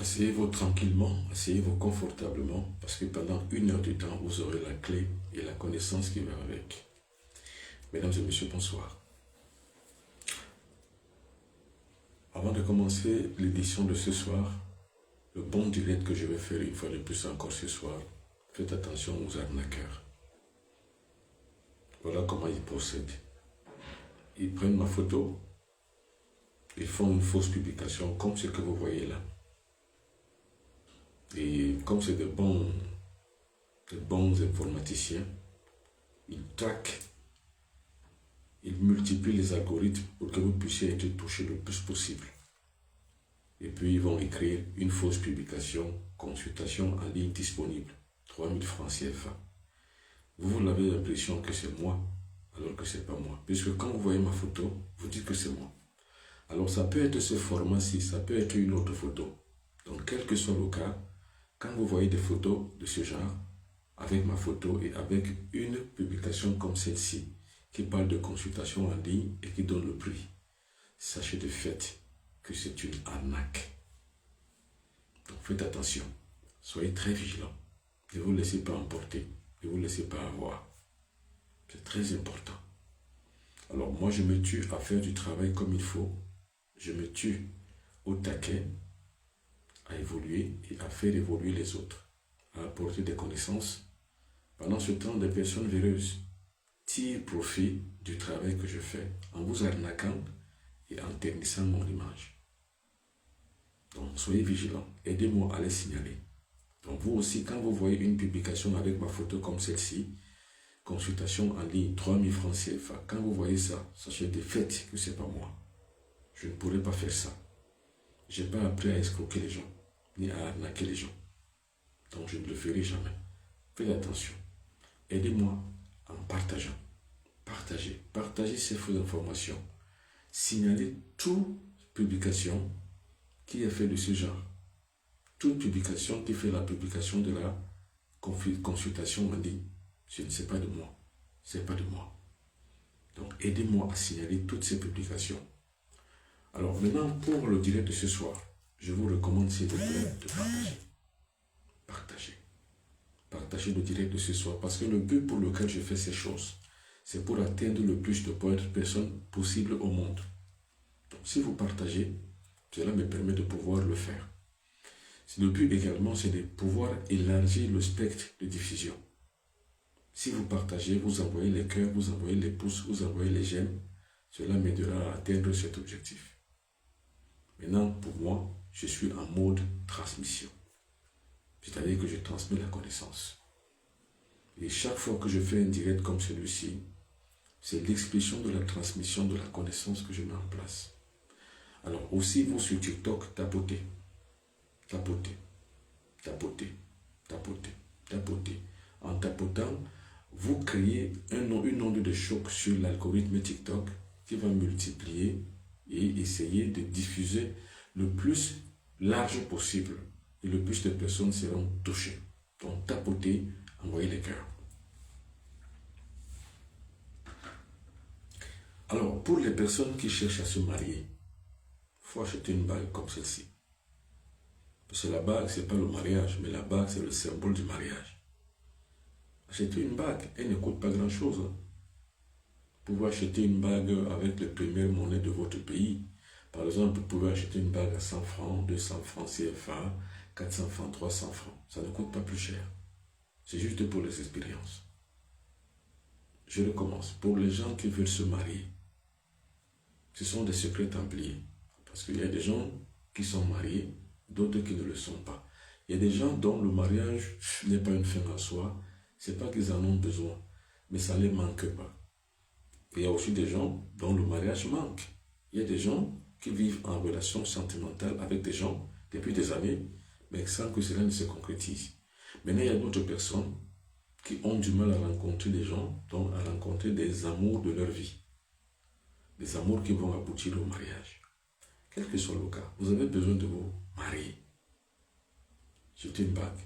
Asseyez-vous tranquillement, asseyez-vous confortablement, parce que pendant 1 heure de temps, vous aurez la clé et la connaissance qui va avec. Mesdames et messieurs, bonsoir. Avant de commencer l'édition de ce soir, le bon direct que je vais faire une fois de plus encore ce soir, faites attention aux arnaqueurs. Voilà comment ils procèdent. Ils prennent ma photo, ils font une fausse publication comme ce que vous voyez là. Et comme c'est de bons informaticiens, ils traquent, ils multiplient les algorithmes pour que vous puissiez être touché le plus possible. Et puis ils vont écrire une fausse publication, consultation en ligne disponible, 3000 francs CFA. Vous avez l'impression que c'est moi, alors que ce n'est pas moi. Puisque quand vous voyez ma photo, vous dites que c'est moi. Alors ça peut être ce format-ci, ça peut être une autre photo. Donc quel que soit le cas, quand vous voyez des photos de ce genre, avec ma photo et avec une publication comme celle-ci, qui parle de consultation en ligne et qui donne le prix, sachez de fait que c'est une arnaque. Donc faites attention, soyez très vigilants, ne vous laissez pas emporter, ne vous laissez pas avoir. C'est très important. Alors moi je me tue à faire du travail comme il faut, je me tue au taquet, à évoluer et à faire évoluer les autres, à apporter des connaissances. Pendant ce temps, des personnes véreuses tirent profit du travail que je fais en vous arnaquant et en ternissant mon image. Donc soyez vigilants, aidez-moi à les signaler. Donc vous aussi, quand vous voyez une publication avec ma photo comme celle-ci, consultation en ligne, 3000 francs CFA, quand vous voyez ça, sachez de fait que ce n'est pas moi. Je ne pourrais pas faire ça. Je n'ai pas appris à escroquer les gens, ni à arnaquer les gens. Donc je ne le ferai jamais. Faites attention. Aidez-moi en partageant. Partagez ces fausses informations. Signalez toute publication qui est faite de ce genre. Toute publication qui fait la publication de la consultation en ligne. Ce ne sais pas de moi. Ce n'est pas de moi. Donc aidez-moi à signaler toutes ces publications. Alors maintenant, pour le direct de ce soir, je vous recommande s'il vous plaît de partager. Partagez le direct de ce soir parce que le but pour lequel je fais ces choses, c'est pour atteindre le plus de personnes possible au monde. Donc si vous partagez, cela me permet de pouvoir le faire. Le but également, c'est de pouvoir élargir le spectre de diffusion. Si vous partagez, vous envoyez les cœurs, vous envoyez les pouces, vous envoyez les j'aime, cela m'aidera à atteindre cet objectif. Maintenant, pour moi, je suis en mode transmission. C'est-à-dire que je transmets la connaissance. Et chaque fois que je fais un direct comme celui-ci, c'est l'expression de la transmission de la connaissance que je mets en place. Alors aussi, vous sur TikTok, tapotez. En tapotant, vous créez une onde de choc sur l'algorithme TikTok qui va multiplier et essayer de diffuser le plus large possible. Et le plus de personnes seront touchées. Donc tapotez, envoyez les cœurs. Alors, pour les personnes qui cherchent à se marier, il faut acheter une bague comme celle-ci. Parce que la bague, ce n'est pas le mariage, mais la bague, c'est le symbole du mariage. Achetez une bague, elle ne coûte pas grand-chose. Vous pouvez acheter une bague avec les premières monnaies de votre pays. Par exemple, vous pouvez acheter une bague à 100 francs, 200 francs CFA, 400 francs, 300 francs. Ça ne coûte pas plus cher. C'est juste pour les expériences. Je recommence. Pour les gens qui veulent se marier, ce sont des secrets templiers. Parce qu'il y a des gens qui sont mariés, d'autres qui ne le sont pas. Il y a des gens dont le mariage n'est pas une fin en soi. Ce n'est pas qu'ils en ont besoin, mais ça ne les manque pas. Et il y a aussi des gens dont le mariage manque. Il y a des gens qui vivent en relation sentimentale avec des gens depuis des années, mais sans que cela ne se concrétise. Maintenant, il y a d'autres personnes qui ont du mal à rencontrer des gens, donc à rencontrer des amours de leur vie. Des amours qui vont aboutir au mariage. Quel que soit le cas, vous avez besoin de vous marier. Jetez une bague.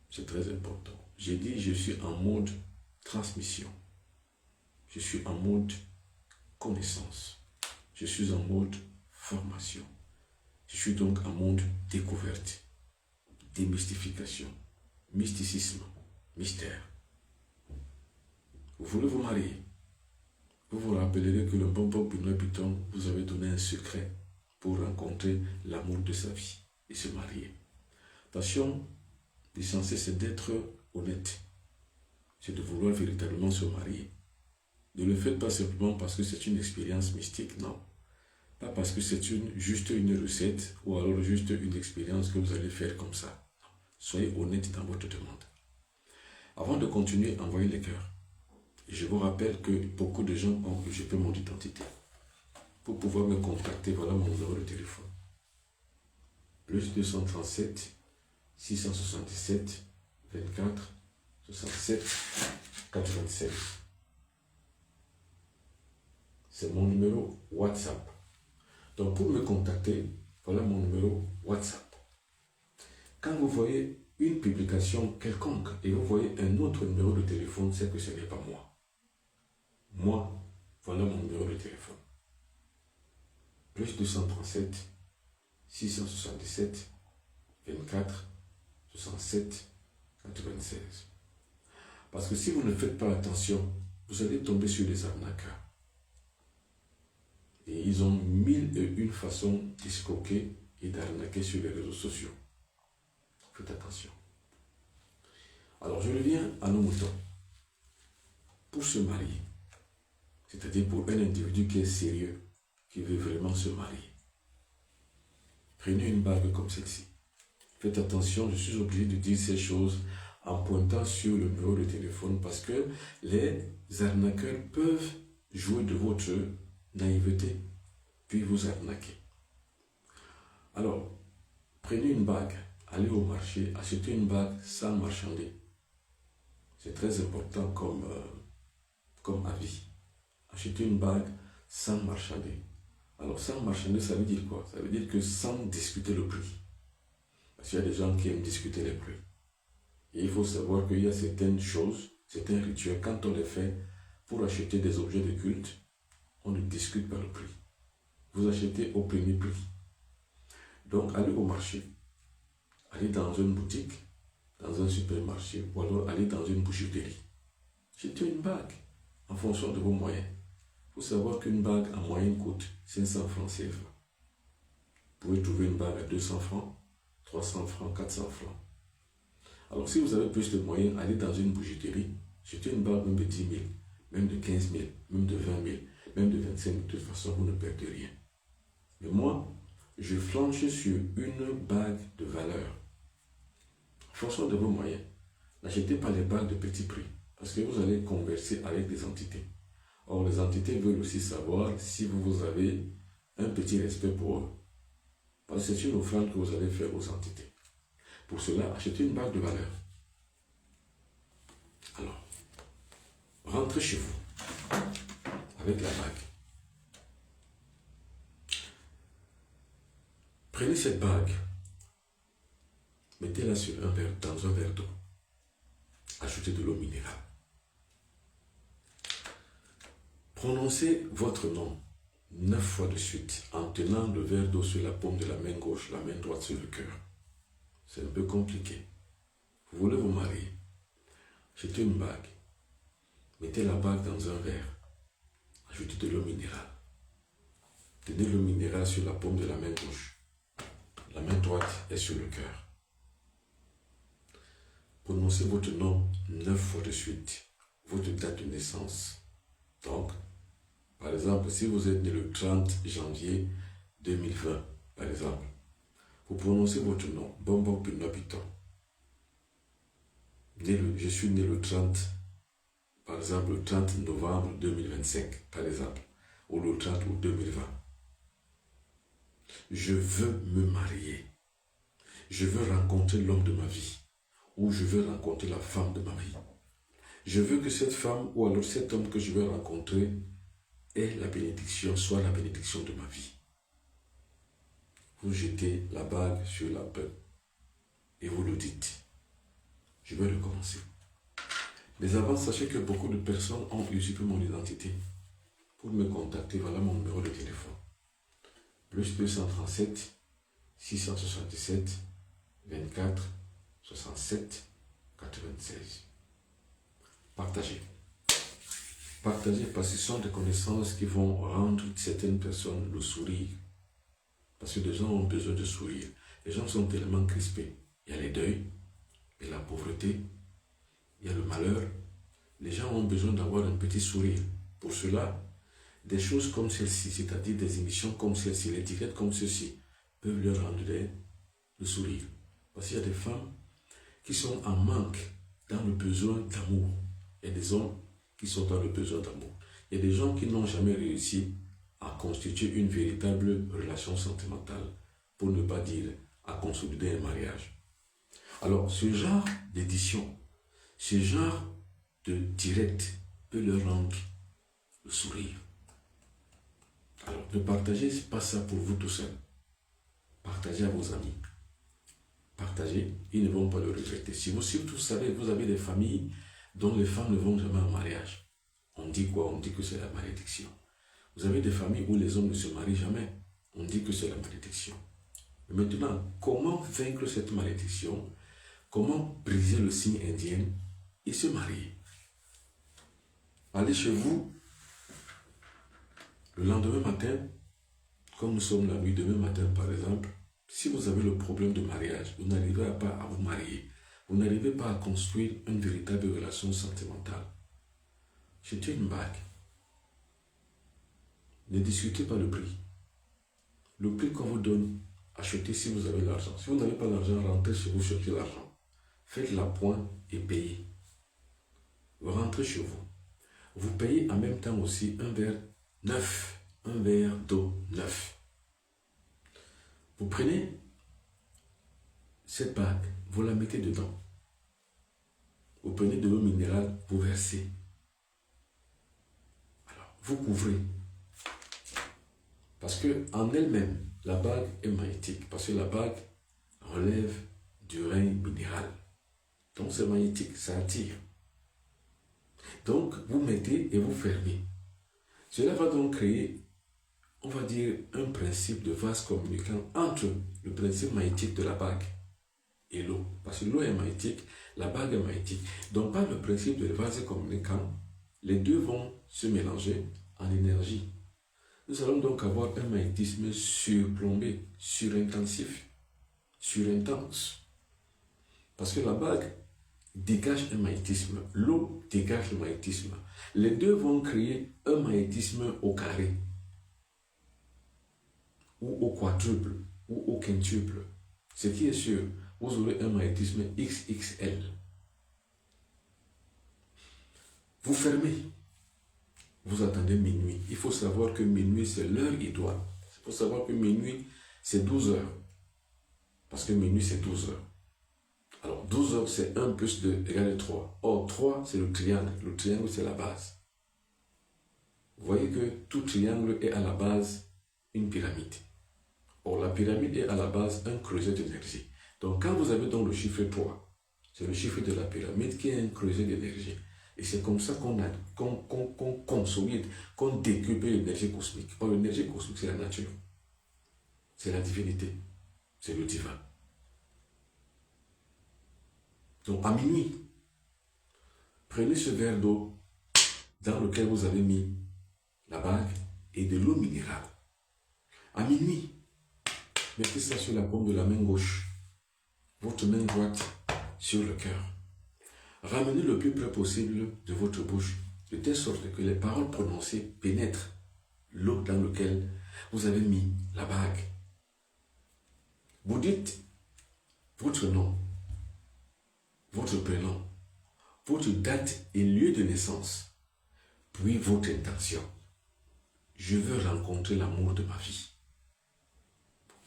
C'est très important. J'ai dit, je suis en mode transmission. Je suis en mode connaissance. Je suis en mode formation. Je suis donc en mode découverte, démystification, mysticisme, mystère. Vous voulez vous marier? Vous vous rappellerez que le bonbon Benoît Piton vous avait donné un secret pour rencontrer l'amour de sa vie et se marier. Passion, l'essentiel, c'est d'être honnête. C'est de vouloir véritablement se marier. Ne le faites pas simplement parce que c'est une expérience mystique, non. Pas parce que c'est juste une recette ou alors juste une expérience que vous allez faire comme ça. Non. Soyez honnête dans votre demande. Avant de continuer, envoyez les cœurs. Je vous rappelle que beaucoup de gens ont usurpé mon identité. Pour pouvoir me contacter, voilà mon numéro de téléphone. Plus 237 677 24 67 96. C'est mon numéro WhatsApp. Donc pour me contacter, voilà mon numéro WhatsApp. Quand vous voyez une publication quelconque et vous voyez un autre numéro de téléphone, c'est que ce n'est pas moi. Moi, voilà mon numéro de téléphone. Plus 237 677 24 67 96. Parce que si vous ne faites pas attention, vous allez tomber sur des arnaqueurs. Et ils ont 1001 façons d'escroquer et d'arnaquer sur les réseaux sociaux. Faites attention. Alors je reviens à nos moutons. Pour se marier, c'est-à-dire pour un individu qui est sérieux, qui veut vraiment se marier, prenez une bague comme celle-ci. Faites attention, je suis obligé de dire ces choses en pointant sur le numéro de téléphone parce que les arnaqueurs peuvent jouer de votre naïveté, puis vous arnaquer. Alors, prenez une bague, allez au marché, achetez une bague sans marchander. C'est très important comme avis. Achetez une bague sans marchander. Alors, sans marchander, ça veut dire quoi? Ça veut dire que sans discuter le prix. Parce qu'il y a des gens qui aiment discuter les prix. Et il faut savoir qu'il y a certaines choses, certains rituels, quand on les fait pour acheter des objets de culte, on ne discute pas le prix. Vous achetez au premier prix. Donc, allez au marché. Allez dans une boutique, dans un supermarché, ou alors allez dans une boucherie. Achetez une bague en fonction de vos moyens. Il faut savoir qu'une bague en moyenne coûte 500 francs CFA. Vous pouvez trouver une bague à 200 francs, 300 francs, 400 francs. Alors si vous avez plus de moyens, allez dans une boucherie, achetez une bague même de 10 000, même de 15 000, même de 20 000, même de 25 000. De toute façon, vous ne perdez rien. Mais moi, je flanche sur une bague de valeur. En fonction de vos moyens, n'achetez pas les bagues de petit prix, parce que vous allez converser avec des entités. Or, les entités veulent aussi savoir si vous avez un petit respect pour eux. Parce que c'est une offrande que vous allez faire aux entités. Pour cela, achetez une bague de valeur. Alors, rentrez chez vous avec la bague. Prenez cette bague, mettez-la dans un verre d'eau. Ajoutez de l'eau minérale. Prononcez votre nom 9 fois de suite en tenant le verre d'eau sur la paume de la main gauche, la main droite sur le cœur. C'est un peu compliqué. Vous voulez vous marier. Achetez une bague. Mettez la bague dans un verre. Ajoutez de l'eau minérale. Tenez l'eau minérale sur la paume de la main gauche. La main droite est sur le cœur. Prononcez votre nom 9 fois de suite. Votre date de naissance. Donc, par exemple, si vous êtes né le 30 janvier 2020, par exemple, vous prononcez votre nom, Bonbon Benoît Piton. Je suis né le 30, par exemple, le 30 novembre 2025, par exemple, ou le 30 août 2020. Je veux me marier. Je veux rencontrer l'homme de ma vie, ou je veux rencontrer la femme de ma vie. Je veux que cette femme, ou alors cet homme que je veux rencontrer, ait la bénédiction, soit la bénédiction de ma vie. Vous jetez la bague sur la peau et vous le dites. Je vais recommencer. Mais avant, sachez que beaucoup de personnes ont usurpé mon identité. Pour me contacter, voilà mon numéro de téléphone. Plus 237 677 24 67 96. Partagez. Partagez parce que ce sont des connaissances qui vont rendre certaines personnes le sourire. Parce que les gens ont besoin de sourire. Les gens sont tellement crispés. Il y a les deuils, il y a la pauvreté, il y a le malheur. Les gens ont besoin d'avoir un petit sourire. Pour cela, des choses comme celle-ci, c'est-à-dire des émissions comme celle-ci, les directs comme ceci, peuvent leur rendre le sourire. Parce qu'il y a des femmes qui sont en manque dans le besoin d'amour. Il y a des hommes qui sont dans le besoin d'amour. Il y a des gens qui n'ont jamais réussi à constituer une véritable relation sentimentale, pour ne pas dire à consolider un mariage. Alors, ce genre d'édition, ce genre de direct peut leur rendre le sourire. Alors, ne partagez pas ça pour vous tout seul. Partagez à vos amis. Partagez, ils ne vont pas le regretter. Si vous surtout savez, vous avez des familles dont les femmes ne vont jamais en mariage. On dit quoi? On dit que c'est la malédiction. Vous avez des familles où les hommes ne se marient jamais. On dit que c'est la malédiction. Mais maintenant, comment vaincre cette malédiction? Comment briser le signe indien et se marier? Allez chez vous le lendemain matin, comme nous sommes la nuit, demain matin par exemple. Si vous avez le problème de mariage, vous n'arrivez pas à vous marier, vous n'arrivez pas à construire une véritable relation sentimentale, jetez une bague. Ne discutez pas le prix. Le prix qu'on vous donne, achetez si vous avez l'argent. Si vous n'avez pas l'argent, rentrez chez vous, cherchez l'argent. Faites la pointe et payez. Vous rentrez chez vous. Vous payez en même temps aussi un verre neuf, un verre d'eau neuf. Vous prenez cette bague, vous la mettez dedans. Vous prenez de l'eau minérale, vous versez. Alors, vous couvrez. Parce qu'en elle-même, la bague est magnétique. Parce que la bague relève du règne minéral. Donc c'est magnétique, ça attire. Donc, vous mettez et vous fermez. Cela va donc créer, on va dire, un principe de vase communicant entre le principe magnétique de la bague et l'eau. Parce que l'eau est magnétique, la bague est magnétique. Donc, par le principe de vase communicant, les deux vont se mélanger en énergie. Nous allons donc avoir un magnétisme surplombé, surintensif, surintense. Parce que la bague dégage un magnétisme, l'eau dégage le magnétisme. Les deux vont créer un magnétisme au carré, ou au quadruple, ou au quintuple. Ce qui est sûr, vous aurez un magnétisme XXL. Vous fermez, vous attendez minuit. Il faut savoir que minuit, c'est l'heure idoine. Il faut savoir que minuit, c'est 12 heures. Parce que minuit, c'est 12 heures. Alors, 12 heures, c'est 1 plus 2 égale 3. Or, 3, c'est le triangle. Le triangle, c'est la base. Vous voyez que tout triangle est à la base une pyramide. Or, la pyramide est à la base un creuset d'énergie. Donc, quand vous avez donc le chiffre 3, c'est le chiffre de la pyramide qui est un creuset d'énergie. Et c'est comme ça qu'on consolide, qu'on décuple l'énergie cosmique. Or, l'énergie cosmique, c'est la nature. C'est la divinité. C'est le divin. Donc, à minuit, prenez ce verre d'eau dans lequel vous avez mis la bague et de l'eau minérale. À minuit, mettez ça sur la paume de la main gauche, votre main droite sur le cœur. Ramenez le plus près possible de votre bouche, de telle sorte que les paroles prononcées pénètrent l'eau dans laquelle vous avez mis la bague. Vous dites votre nom, votre prénom, votre date et lieu de naissance, puis votre intention. Je veux rencontrer l'amour de ma vie,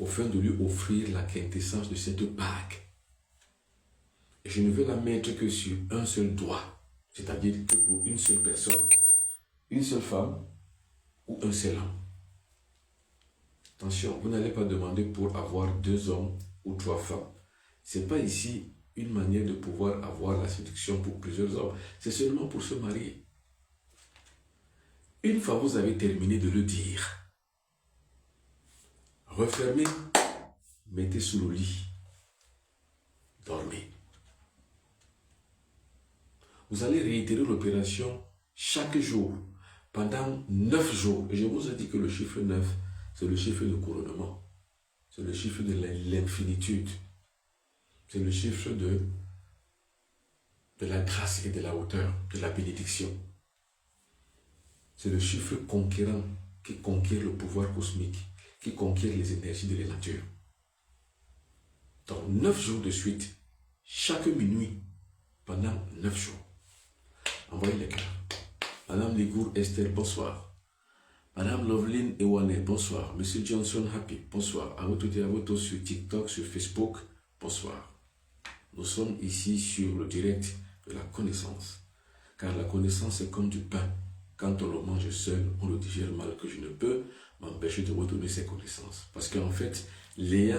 afin de lui offrir la quintessence de cette bague. Et je ne veux la mettre que sur un seul doigt, c'est-à-dire que pour une seule personne, une seule femme ou un seul homme. Attention, vous n'allez pas demander pour avoir 2 hommes ou 3 femmes. Ce n'est pas ici une manière de pouvoir avoir la séduction pour plusieurs hommes. C'est seulement pour se marier. Une fois vous avez terminé de le dire, refermez mettez sous le lit, dormez. Vous allez réitérer l'opération chaque jour, pendant 9 jours. Et je vous ai dit que le chiffre 9, c'est le chiffre de couronnement. C'est le chiffre de l'infinitude. C'est le chiffre de la grâce et de la hauteur, de la bénédiction. C'est le chiffre conquérant qui conquiert le pouvoir cosmique, qui conquiert les énergies de la nature. Donc 9 jours de suite, chaque minuit, pendant 9 jours. Envoyez les cœurs. Madame Ligour Esther, bonsoir. Madame Loveline Ewane, bonsoir. Monsieur Johnson Happy, bonsoir. À vous toutes et à vous tous sur TikTok, sur Facebook, bonsoir. Nous sommes ici sur le direct de la connaissance. Car la connaissance est comme du pain. Quand on le mange seul, on le digère mal, que je ne peux m'empêcher de vous donner ces connaissances. Parce qu'en fait, les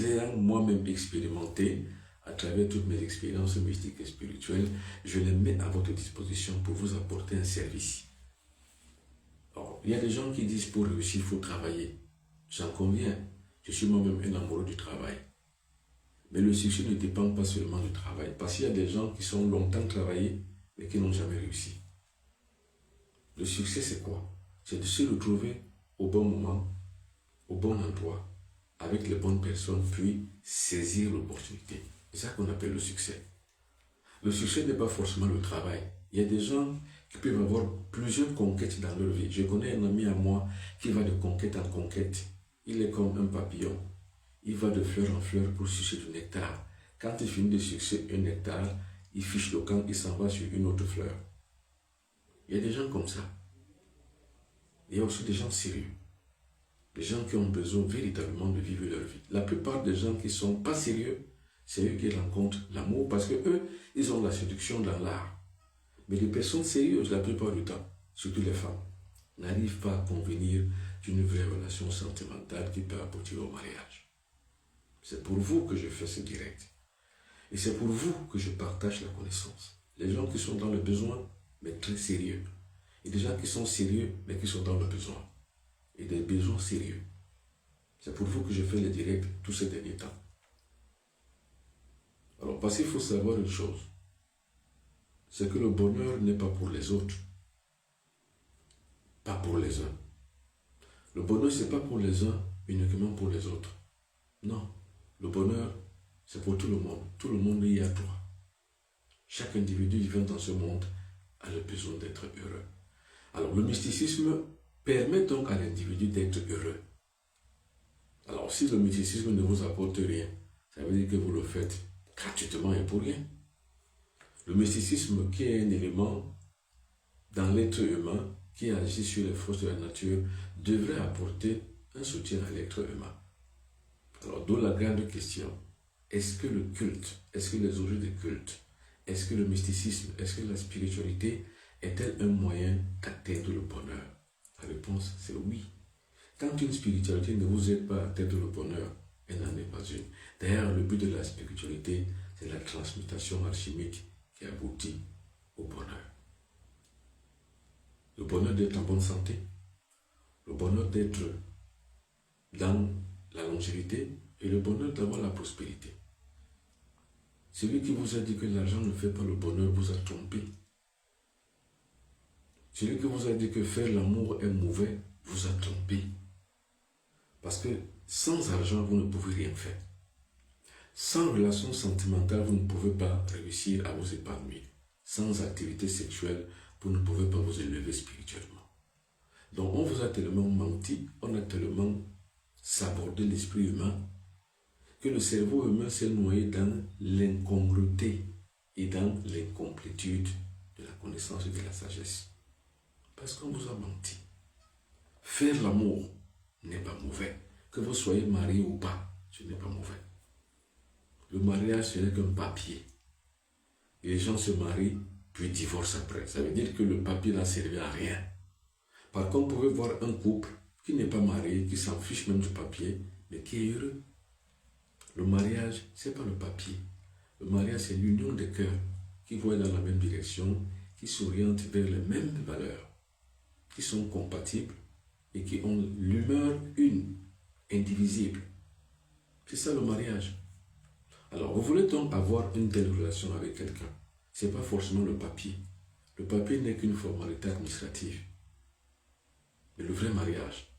ayant moi-même expérimentés, à travers toutes mes expériences mystiques et spirituelles, je les mets à votre disposition pour vous apporter un service. Alors, il y a des gens qui disent pour réussir, il faut travailler. J'en conviens. Je suis moi-même un amoureux du travail. Mais le succès ne dépend pas seulement du travail. Parce qu'il y a des gens qui sont longtemps travaillés, mais qui n'ont jamais réussi. Le succès, c'est quoi? C'est de se retrouver au bon moment, au bon endroit, avec les bonnes personnes, puis saisir l'opportunité. C'est ça qu'on appelle le succès. Le succès n'est pas forcément le travail. Il y a des gens qui peuvent avoir plusieurs conquêtes dans leur vie. Je connais un ami à moi qui va de conquête en conquête. Il est comme un papillon. Il va de fleur en fleur pour sucer du nectar. Quand il finit de sucer un nectar, il fiche le camp, il s'en va sur une autre fleur. Il y a des gens comme ça. Il y a aussi des gens sérieux. Des gens qui ont besoin véritablement de vivre leur vie. La plupart des gens qui ne sont pas sérieux, c'est eux qui rencontrent l'amour parce que eux, ils ont la séduction dans l'art. Mais les personnes sérieuses, la plupart du temps, surtout les femmes, n'arrivent pas à convenir d'une vraie relation sentimentale qui peut aboutir au mariage. C'est pour vous que je fais ce direct. Et c'est pour vous que je partage la connaissance. Les gens qui sont dans le besoin, mais très sérieux. Et des gens qui sont sérieux, mais qui sont dans le besoin. Et des besoins sérieux. C'est pour vous que je fais les directs tous ces derniers temps. Alors, parce qu'il faut savoir une chose. C'est que le bonheur n'est pas pour les autres. Pas pour les uns. Le bonheur, ce n'est pas pour les uns, uniquement pour les autres. Non. Le bonheur, c'est pour tout le monde. Tout le monde y a droit. Chaque individu vivant dans ce monde a le besoin d'être heureux. Alors, le mysticisme permet donc à l'individu d'être heureux. Alors, si le mysticisme ne vous apporte rien, ça veut dire que vous le faites gratuitement et pour rien. Le mysticisme, qui est un élément dans l'être humain, qui agit sur les forces de la nature, devrait apporter un soutien à l'être humain. Alors, d'où la grande question, est-ce que le culte, est-ce que les objets de culte, est-ce que le mysticisme, est-ce que la spiritualité est-elle un moyen d'atteindre le bonheur? La réponse, c'est oui. Quand une spiritualité ne vous aide pas à atteindre le bonheur, elle n'en est pas une. D'ailleurs, le but de la spiritualité, c'est la transmutation alchimique qui aboutit au bonheur. Le bonheur d'être en bonne santé, le bonheur d'être dans la longévité et le bonheur d'avoir la prospérité. Celui qui vous a dit que l'argent ne fait pas le bonheur vous a trompé. Celui qui vous a dit que faire l'amour est mauvais vous a trompé. Parce que sans argent, vous ne pouvez rien faire. Sans relation sentimentale, vous ne pouvez pas réussir à vous épanouir. Sans activité sexuelle, vous ne pouvez pas vous élever spirituellement. Donc on vous a tellement menti, on a tellement sabordé l'esprit humain, que le cerveau humain s'est noyé dans l'incongruité et dans l'incomplétude de la connaissance et de la sagesse. Parce qu'on vous a menti. Faire l'amour n'est pas mauvais. Que vous soyez marié ou pas, ce n'est pas mauvais. Le mariage, ce n'est qu'un papier. Et les gens se marient, puis divorcent après. Ça veut dire que le papier n'a servi à rien. Par contre, vous pouvez voir un couple qui n'est pas marié, qui s'en fiche même du papier, mais qui est heureux. Le mariage, ce n'est pas le papier. Le mariage, c'est l'union des cœurs qui vont dans la même direction, qui s'orientent vers les mêmes valeurs, qui sont compatibles et qui ont l'humeur une, indivisible. C'est ça le mariage. Alors, vous voulez donc avoir une telle relation avec quelqu'un. Ce n'est pas forcément le papier. Le papier n'est qu'une formalité administrative. Mais le vrai mariage,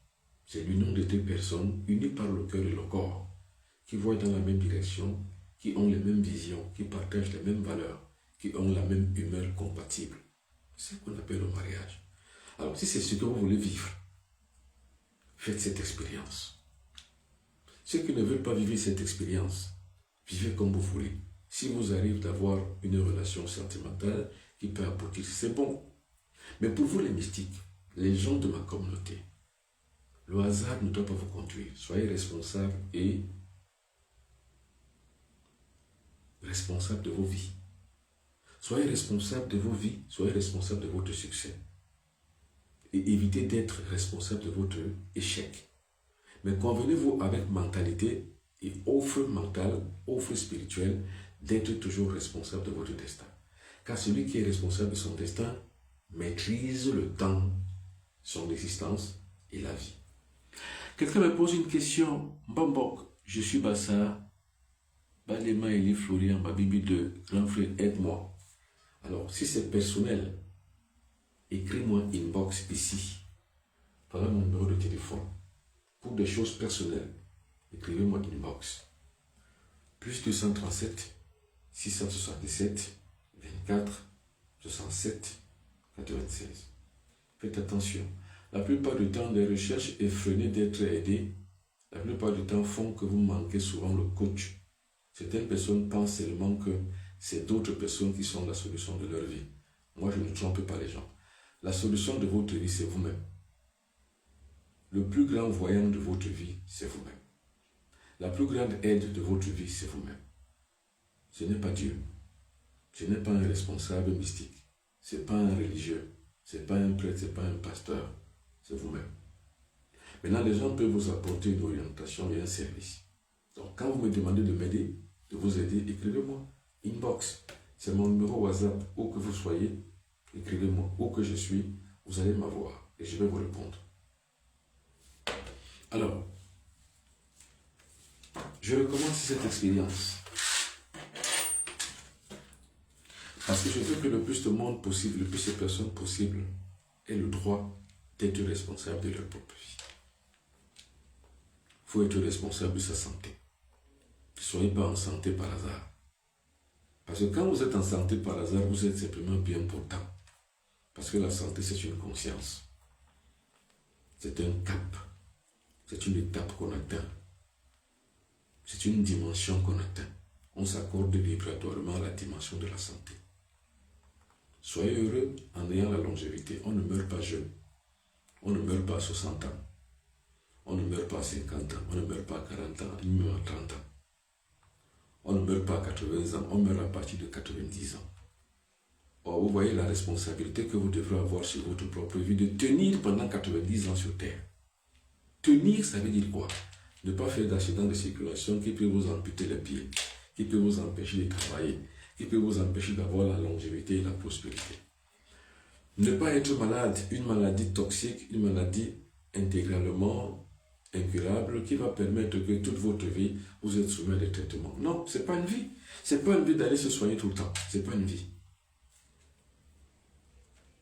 c'est l'union de deux personnes unies par le cœur et le corps, qui voient dans la même direction, qui ont les mêmes visions, qui partagent les mêmes valeurs, qui ont la même humeur compatible. C'est ce qu'on appelle le mariage. Alors, si c'est ce que vous voulez vivre, faites cette expérience. Ceux qui ne veulent pas vivre cette expérience, vivez comme vous voulez. Si vous arrivez d'avoir une relation sentimentale qui peut aboutir, c'est bon. Mais pour vous les mystiques, les gens de ma communauté, le hasard ne doit pas vous conduire. Soyez responsables et responsables de vos vies. Soyez responsables de vos vies, soyez responsables de votre succès. Et évitez d'être responsable de votre échec. Mais convenez-vous avec mentalité et offre mentale, offre spirituelle, d'être toujours responsable de votre destin. Car celui qui est responsable de son destin maîtrise le temps, son existence et la vie. Quelqu'un me pose une question. Bambok, je suis Bassa. Balema Eli Florian, Babibi de Grand Frère, aide-moi. Alors, si c'est personnel, écris-moi inbox ici. Voilà mon numéro de téléphone. Pour des choses personnelles, écrivez-moi inbox. Plus 237 677 24 67 96. Faites attention. La plupart du temps, les recherches effrénées d'être aidés, la plupart du temps font que vous manquez souvent le coach. Certaines personnes pensent seulement que c'est d'autres personnes qui sont la solution de leur vie. Moi, je ne trompe pas les gens. La solution de votre vie, c'est vous-même. Le plus grand voyant de votre vie, c'est vous-même. La plus grande aide de votre vie, c'est vous-même. Ce n'est pas Dieu. Ce n'est pas un responsable mystique. Ce n'est pas un religieux. Ce n'est pas un prêtre, ce n'est pas un pasteur. C'est vous-même. Maintenant, les gens peuvent vous apporter une orientation et un service. Donc, quand vous me demandez de m'aider, de vous aider, écrivez-moi. Inbox. C'est mon numéro WhatsApp. Où que vous soyez, écrivez-moi. Où que je suis, vous allez m'avoir. Et je vais vous répondre. Alors, je recommence cette expérience. Parce que je veux que le plus de monde possible, le plus de personnes possibles aient le droit d'être responsable de leur propre vie. Il faut être responsable de sa santé. Ne soyez pas en santé par hasard. Parce que quand vous êtes en santé par hasard, vous êtes simplement bien portant. Parce que la santé, c'est une conscience. C'est un cap. C'est une étape qu'on atteint. C'est une dimension qu'on atteint. On s'accorde vibratoirement à la dimension de la santé. Soyez heureux en ayant la longévité. On ne meurt pas jeune. On ne meurt pas à 60 ans. On ne meurt pas à 50 ans. On ne meurt pas à 40 ans, ni même à 30 ans. On ne meurt pas à 80 ans. On meurt à partir de 90 ans. Or, vous voyez la responsabilité que vous devrez avoir sur votre propre vie de tenir pendant 90 ans sur Terre. Tenir, ça veut dire quoi? Ne pas faire d'accident de circulation qui peut vous amputer les pieds, qui peut vous empêcher de travailler, qui peut vous empêcher d'avoir la longévité et la prospérité. Ne pas être malade, une maladie toxique, une maladie intégralement incurable qui va permettre que toute votre vie, vous êtes soumis à des traitements. Non, ce n'est pas une vie. Ce n'est pas une vie d'aller se soigner tout le temps. Ce n'est pas une vie.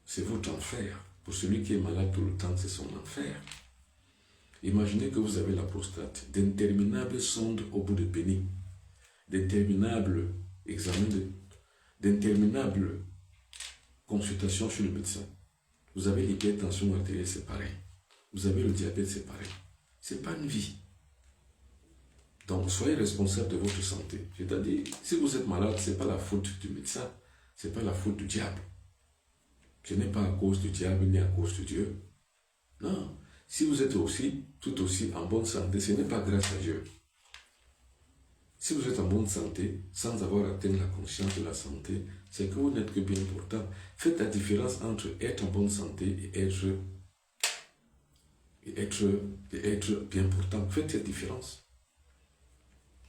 C'est votre enfer. Pour celui qui est malade tout le temps, c'est son enfer. Imaginez que vous avez la prostate, d'interminables sondes au bout de pénis, d'interminables examens, d'interminables consultations chez le médecin. Vous avez l'hypertension artérielle, c'est pareil. Vous avez le diabète, c'est pareil. Ce n'est pas une vie. Donc, soyez responsable de votre santé. C'est-à-dire, si vous êtes malade, ce n'est pas la faute du médecin, ce n'est pas la faute du diable. Ce n'est pas à cause du diable ni à cause de Dieu. Non. Si vous êtes aussi, tout aussi en bonne santé, ce n'est pas grâce à Dieu. Si vous êtes en bonne santé, sans avoir atteint la conscience de la santé, c'est que vous n'êtes que bien portant. Faites la différence entre être en bonne santé et être bien portant. Faites cette différence.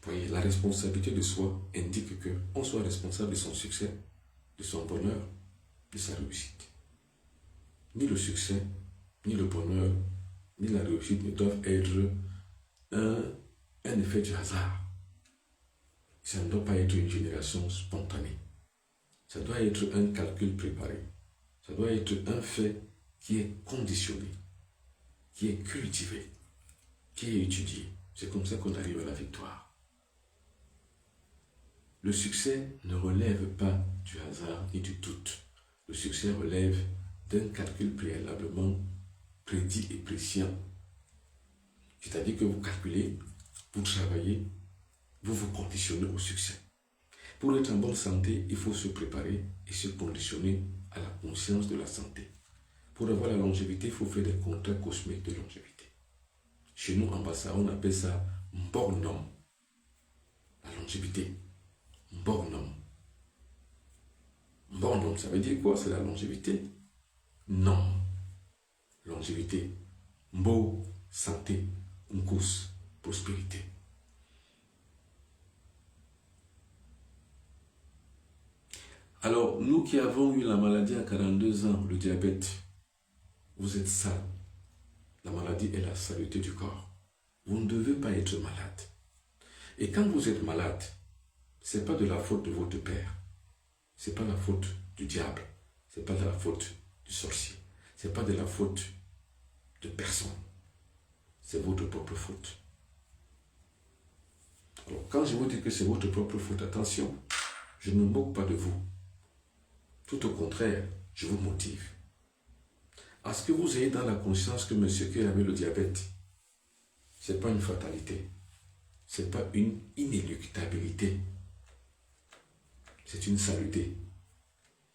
Vous voyez, la responsabilité de soi indique qu'on soit responsable de son succès, de son bonheur, de sa réussite. Ni le succès, ni le bonheur, ni la réussite ne doivent être un un effet du hasard. Ça ne doit pas être une génération spontanée. Ça doit être un calcul préparé. Ça doit être un fait qui est conditionné, qui est cultivé, qui est étudié. C'est comme ça qu'on arrive à la victoire. Le succès ne relève pas du hasard ni du doute. Le succès relève d'un calcul préalablement prédit et prescient. C'est-à-dire que vous calculez, vous travaillez, vous vous conditionnez au succès. Pour être en bonne santé, il faut se préparer et se conditionner à la conscience de la santé. Pour avoir la longévité, il faut faire des contrats cosmiques de longévité. Chez nous, en Bassa, on appelle ça Mbornom. La longévité. Mbornom. Mbornom, ça veut dire quoi? C'est la longévité. Non. Longévité. Mbo, santé. Mkous, prospérité. Alors, nous qui avons eu la maladie à 42 ans, le diabète, vous êtes sale. La maladie est la saleté du corps. Vous ne devez pas être malade. Et quand vous êtes malade, ce n'est pas de la faute de votre père. Ce n'est pas la faute du diable. Ce n'est pas de la faute du sorcier. Ce n'est pas de la faute de personne. C'est votre propre faute. Alors, quand je vous dis que c'est votre propre faute, attention, je ne me moque pas de vous. Tout au contraire, je vous motive. À ce que vous ayez dans la conscience que monsieur qui avait le diabète, ce n'est pas une fatalité. Ce n'est pas une inéluctabilité. C'est une saleté.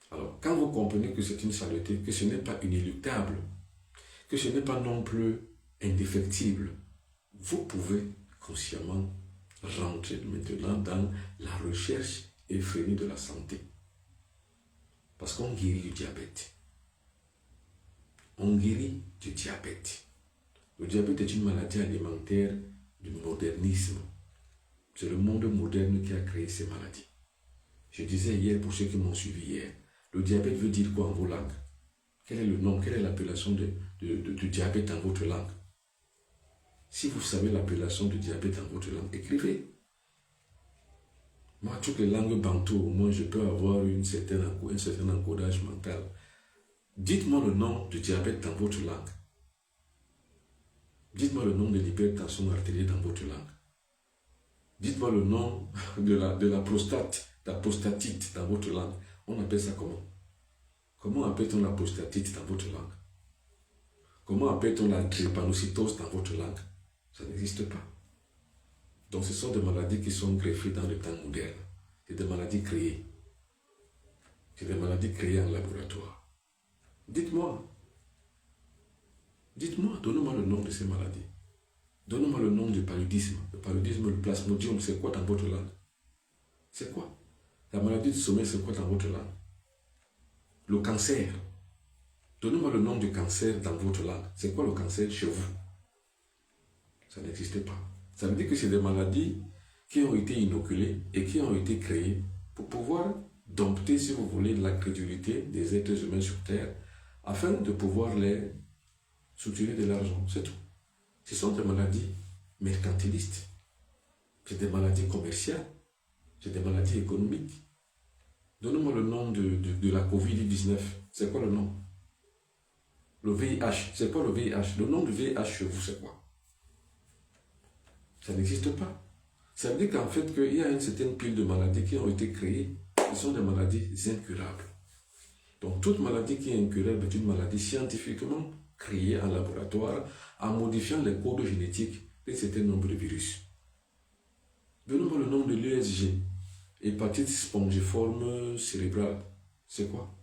Alors, quand vous comprenez que c'est une saleté, que ce n'est pas inéluctable, que ce n'est pas non plus indéfectible, vous pouvez consciemment rentrer maintenant dans la recherche effrénée de la santé. Parce qu'on guérit du diabète. On guérit du diabète. Le diabète est une maladie alimentaire du modernisme. C'est le monde moderne qui a créé ces maladies. Je disais hier, pour ceux qui m'ont suivi hier, le diabète veut dire quoi en vos langues? Quel est le nom, quelle est l'appellation du diabète dans votre langue? Si vous savez l'appellation du diabète dans votre langue, écrivez. Moi, toutes les langues bantou, au moins je peux avoir un certain encodage mental. Dites-moi le nom du diabète dans votre langue. Dites-moi le nom de l'hypertension artérielle dans votre langue. Dites-moi le nom de la prostate, la prostatite dans votre langue. On appelle ça comment? Comment appelle-t-on la prostatite dans votre langue? Comment appelle-t-on la drépanocytose dans votre langue? Ça n'existe pas. Donc ce sont des maladies qui sont greffées dans le temps moderne. C'est des maladies créées. C'est des maladies créées en laboratoire. Dites-moi. Dites-moi, donnez-moi le nom de ces maladies. Donnez-moi le nom du paludisme. Le paludisme, le plasmodium, c'est quoi dans votre langue? C'est quoi? La maladie du sommeil, c'est quoi dans votre langue? Le cancer. Donnez-moi le nom du cancer dans votre langue. C'est quoi le cancer chez vous? Ça n'existe pas. Ça veut dire que c'est des maladies qui ont été inoculées et qui ont été créées pour pouvoir dompter, si vous voulez, la crédulité des êtres humains sur Terre afin de pouvoir les soutirer de l'argent. C'est tout. Ce sont des maladies mercantilistes. C'est des maladies commerciales. C'est des maladies économiques. Donnez-moi le nom de la COVID-19. C'est quoi le nom? Le VIH. C'est quoi le VIH? Le nom du VIH chez vous, c'est quoi? Ça n'existe pas. Ça veut dire qu'en fait, qu'il y a une certaine pile de maladies qui ont été créées, qui sont des maladies incurables. Donc, toute maladie qui est incurable est une maladie scientifiquement créée en laboratoire en modifiant les codes génétiques d'un certain nombre de virus. Donnez-moi le nom de l'USG, hépatite spongiforme cérébrale. C'est quoi?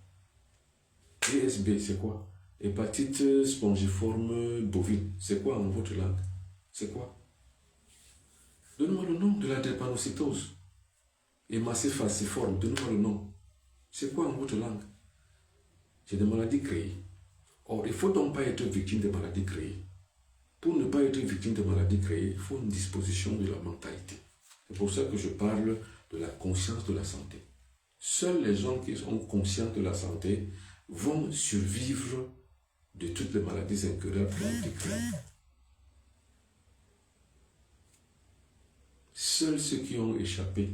ESB, c'est quoi? Hépatite spongiforme bovine. C'est quoi en votre langue? C'est quoi? Donnez-moi le nom de la drépanocytose. Hémacée falciforme, donnez-moi le nom. C'est quoi en votre langue? C'est des maladies créées. Or, il ne faut donc pas être victime des maladies créées. Pour ne pas être victime des maladies créées, il faut une disposition de la mentalité. C'est pour ça que je parle de la conscience de la santé. Seuls les gens qui sont conscients de la santé vont survivre de toutes les maladies incurables qui ont été créées. Seuls ceux qui ont échappé.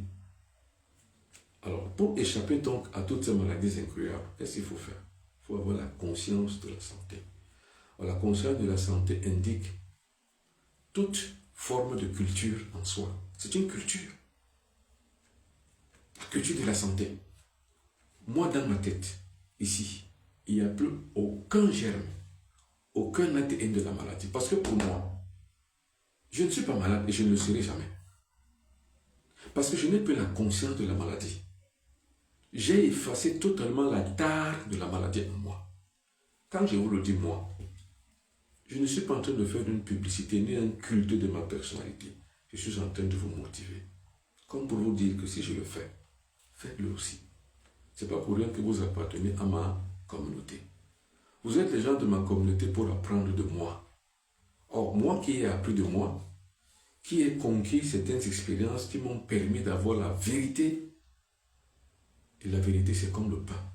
Alors, pour échapper donc à toutes ces maladies incurables, qu'est-ce qu'il faut faire? Il faut avoir la conscience de la santé. Alors, la conscience de la santé indique toute forme de culture en soi. C'est une culture. La culture de la santé. Moi, dans ma tête, ici, il n'y a plus aucun germe, aucun ADN de la maladie. Parce que pour moi, je ne suis pas malade et je ne le serai jamais. Parce que je n'ai plus la conscience de la maladie. J'ai effacé totalement la tare de la maladie en moi. Quand je vous le dis, moi, je ne suis pas en train de faire une publicité ni un culte de ma personnalité. Je suis en train de vous motiver. Comme pour vous dire que si je le fais, faites-le aussi. Ce n'est pas pour rien que vous appartenez à ma communauté. Vous êtes les gens de ma communauté pour apprendre de moi. Or, moi qui ai appris de moi, qui ai conquis certaines expériences qui m'ont permis d'avoir la vérité. Et la vérité, c'est comme le pain.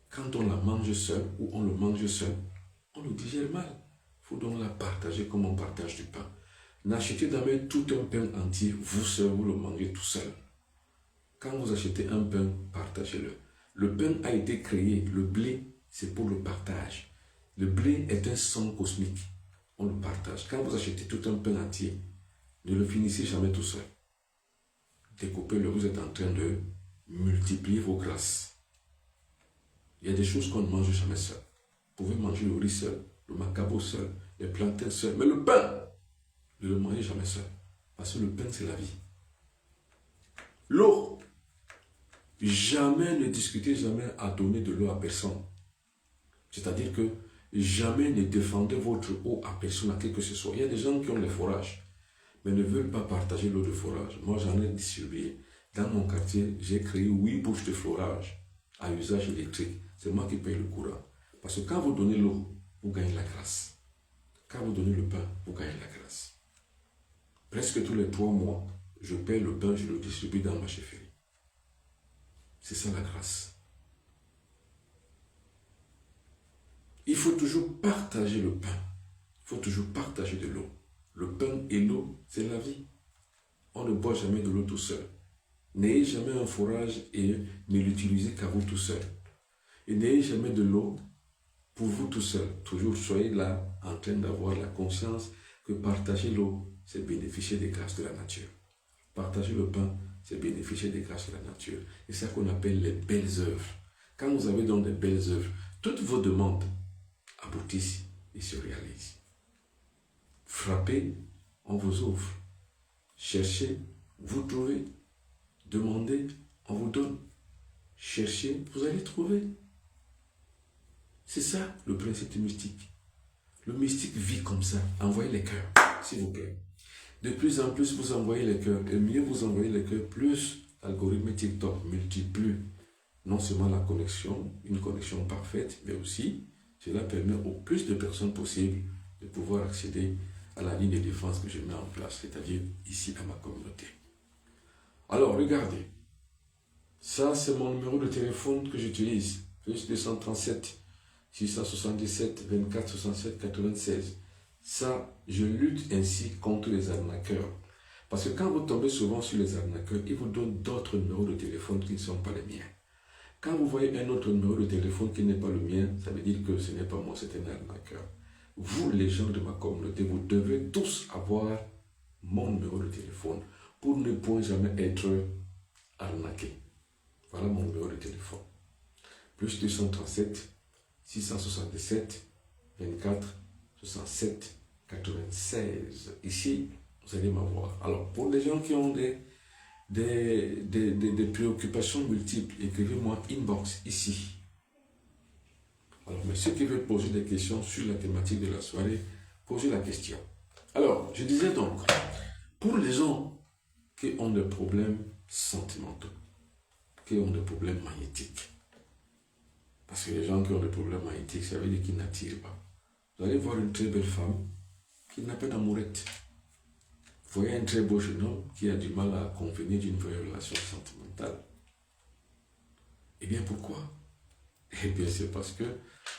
Quand on la mange seul ou on le mange seul, on le digère mal. Il faut donc la partager comme on partage du pain. N'achetez jamais tout un pain entier, vous seul, vous le mangez tout seul. Quand vous achetez un pain, partagez-le. Le pain a été créé, le blé, c'est pour le partage. Le blé est un son cosmique. On le partage. Quand vous achetez tout un pain entier, ne le finissez jamais tout seul. Découpez-le, vous êtes en train de multiplier vos grâces. Il y a des choses qu'on ne mange jamais seul. Vous pouvez manger le riz seul, le macabo seul, les plantains seuls, mais le pain, ne le mangez jamais seul. Parce que le pain, c'est la vie. L'eau. Jamais ne discutez jamais à donner de l'eau à personne. C'est-à-dire que jamais ne défendez votre eau à personne, à qui que ce soit. Il y a des gens qui ont les forages, mais ne veulent pas partager l'eau de forage. Moi, j'en ai distribué. Dans mon quartier, j'ai créé 8 bouches de forage à usage électrique. C'est moi qui paye le courant. Parce que quand vous donnez l'eau, vous gagnez la grâce. Quand vous donnez le pain, vous gagnez la grâce. Presque tous les 3 mois, je paye le pain, je le distribue dans ma chefferie. C'est ça la grâce. Il faut toujours partager le pain. Il faut toujours partager de l'eau. Le pain et l'eau, c'est la vie. On ne boit jamais de l'eau tout seul. N'ayez jamais un forage et ne l'utilisez qu'à vous tout seul. Et n'ayez jamais de l'eau pour vous tout seul. Toujours soyez là en train d'avoir la conscience que partager l'eau, c'est bénéficier des grâces de la nature. Partager le pain, c'est bénéficier des grâces de la nature. Et c'est ça qu'on appelle les belles œuvres. Quand vous avez donc des belles œuvres, toutes vos demandes aboutissent et se réalisent. Frappez, on vous ouvre. Cherchez, vous trouvez. Demandez, on vous donne. Cherchez, vous allez trouver. C'est ça le principe du mystique. Le mystique vit comme ça. Envoyez les cœurs, s'il vous plaît. De plus en plus, vous envoyez les cœurs. Et mieux vous envoyez les cœurs, plus l'algorithme TikTok multiplie non seulement la connexion, une connexion parfaite, mais aussi cela permet au plus de personnes possible de pouvoir accéder à la ligne de défense que je mets en place, c'est-à-dire ici à ma communauté. Alors, regardez. Ça, c'est mon numéro de téléphone que j'utilise. Plus 237 677 24 67 96. Ça, je lutte ainsi contre les arnaqueurs. Parce que quand vous tombez souvent sur les arnaqueurs, ils vous donnent d'autres numéros de téléphone qui ne sont pas les miens. Quand vous voyez un autre numéro de téléphone qui n'est pas le mien, ça veut dire que ce n'est pas moi, c'est un arnaqueur. Vous, les gens de ma communauté, vous devez tous avoir mon numéro de téléphone pour ne point jamais être arnaqué. Voilà mon numéro de téléphone. Plus 237 677 24 67 96. Ici, vous allez m'avoir. Alors, pour les gens qui ont des préoccupations multiples, écrivez-moi inbox ici. Alors, mais ceux qui veulent poser des questions sur la thématique de la soirée, posez la question. Alors, je disais donc, pour les gens qui ont des problèmes sentimentaux, qui ont des problèmes magnétiques, parce que les gens qui ont des problèmes magnétiques, ça veut dire qu'ils n'attirent pas. Vous allez voir une très belle femme qui n'a pas d'amourette. Vous voyez un très beau jeune homme qui a du mal à convenir d'une vraie relation sentimentale. Eh bien, pourquoi? Eh bien, c'est parce que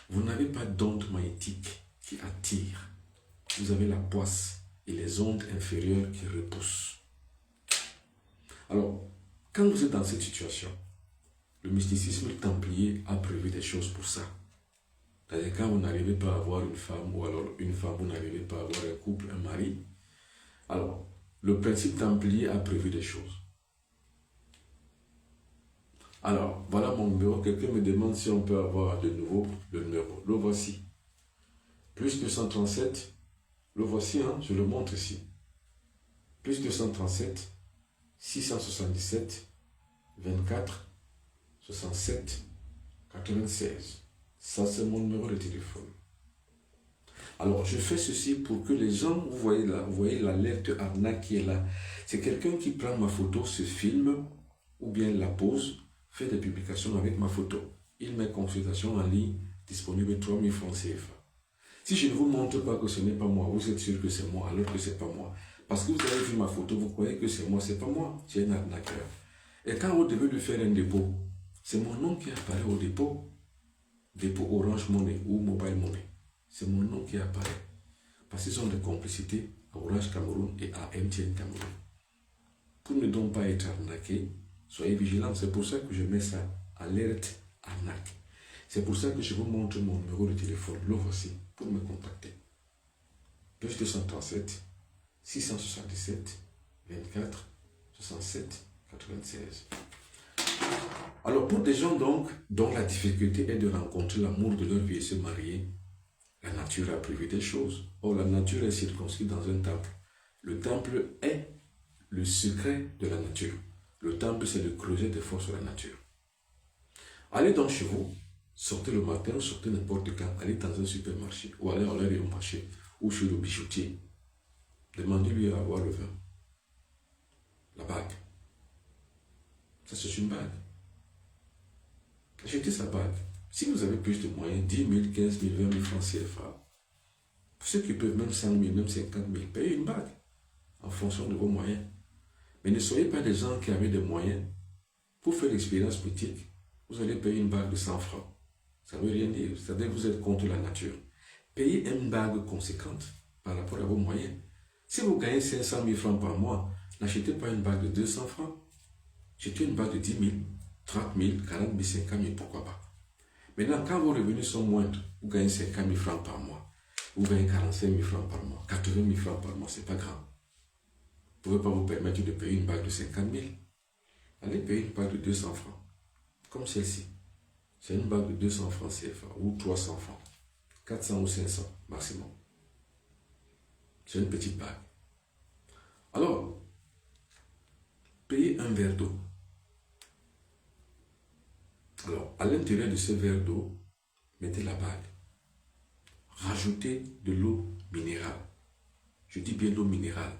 vous n'avez pas d'onde magnétique qui attire. Vous avez la poisse et les ondes inférieures qui repoussent. Alors, quand vous êtes dans cette situation, le mysticisme templier a prévu des choses pour ça. C'est-à-dire quand vous n'arrivez pas à avoir une femme, ou alors une femme, vous n'arrivez pas à avoir un couple, un mari, alors le principe templier a prévu des choses. Alors, voilà mon numéro. Quelqu'un me demande si on peut avoir de nouveau le numéro. Le voici. Plus 237. Le voici, hein, je le montre ici. Plus 237, 677, 24, 67, 96. Ça, c'est mon numéro de téléphone. Alors, je fais ceci pour que les gens, vous voyez l'alerte arnaque qui est là. C'est quelqu'un qui prend ma photo, se filme, ou bien la pose, fait des publications avec ma photo. Il met consultation en ligne, disponible 3000 francs CFA. Si je ne vous montre pas que ce n'est pas moi, vous êtes sûr que c'est moi, alors que ce n'est pas moi. Parce que vous avez vu ma photo, vous croyez que c'est moi, c'est pas moi. C'est un arnaqueur. Et quand vous devez lui faire un dépôt, c'est mon nom qui apparaît au dépôt. Dépôt Orange Money ou Mobile Money. C'est mon nom qui apparaît. Parce qu'ils ont des complicités à Orange Cameroun et à MTN Cameroun. Pour ne donc pas être arnaqué, soyez vigilants. C'est pour ça que je mets ça, alerte arnaque. C'est pour ça que je vous montre mon numéro de téléphone. Le voici pour me contacter. Plus 237 677 24 67 96. Alors pour des gens donc dont la difficulté est de rencontrer l'amour de leur vie et se marier, la nature a prévu des choses. Or la nature est circonscrite dans un temple. Le temple est le secret de la nature. Le temple, c'est le creuset des forces de la nature. Allez donc chez vous, sortez le matin, sortez n'importe quand, allez dans un supermarché, ou allez au marché, ou chez le bijoutier. Demandez-lui à avoir le vin. La bague. Ça, c'est une bague. Achetez sa bague. Si vous avez plus de moyens, 10 000, 15 000, 20 000 francs CFA, pour ceux qui peuvent même 100 000, même 50 000, payez une bague en fonction de vos moyens. Mais ne soyez pas des gens qui avaient des moyens. Pour faire l'expérience mythique, vous allez payer une bague de 100 francs. Ça ne veut rien dire. C'est-à-dire que vous êtes contre la nature. Payez une bague conséquente par rapport à vos moyens. Si vous gagnez 500 000 francs par mois, n'achetez pas une bague de 200 francs. Achetez une bague de 10 000, 30 000, 40 000, 50 000, pourquoi pas. Maintenant, quand vos revenus sont moindres, vous gagnez 50 000 francs par mois, vous gagnez 45 000 francs par mois, 80 000 francs par mois, ce n'est pas grand. Vous ne pouvez pas vous permettre de payer une bague de 50 000. Allez payer une bague de 200 francs, comme celle-ci. C'est une bague de 200 francs CFA ou 300 francs, 400 ou 500 maximum. C'est une petite bague. Alors, payez un verre d'eau. Alors, à l'intérieur de ce verre d'eau, mettez la bague. Rajoutez de l'eau minérale. Je dis bien l'eau minérale.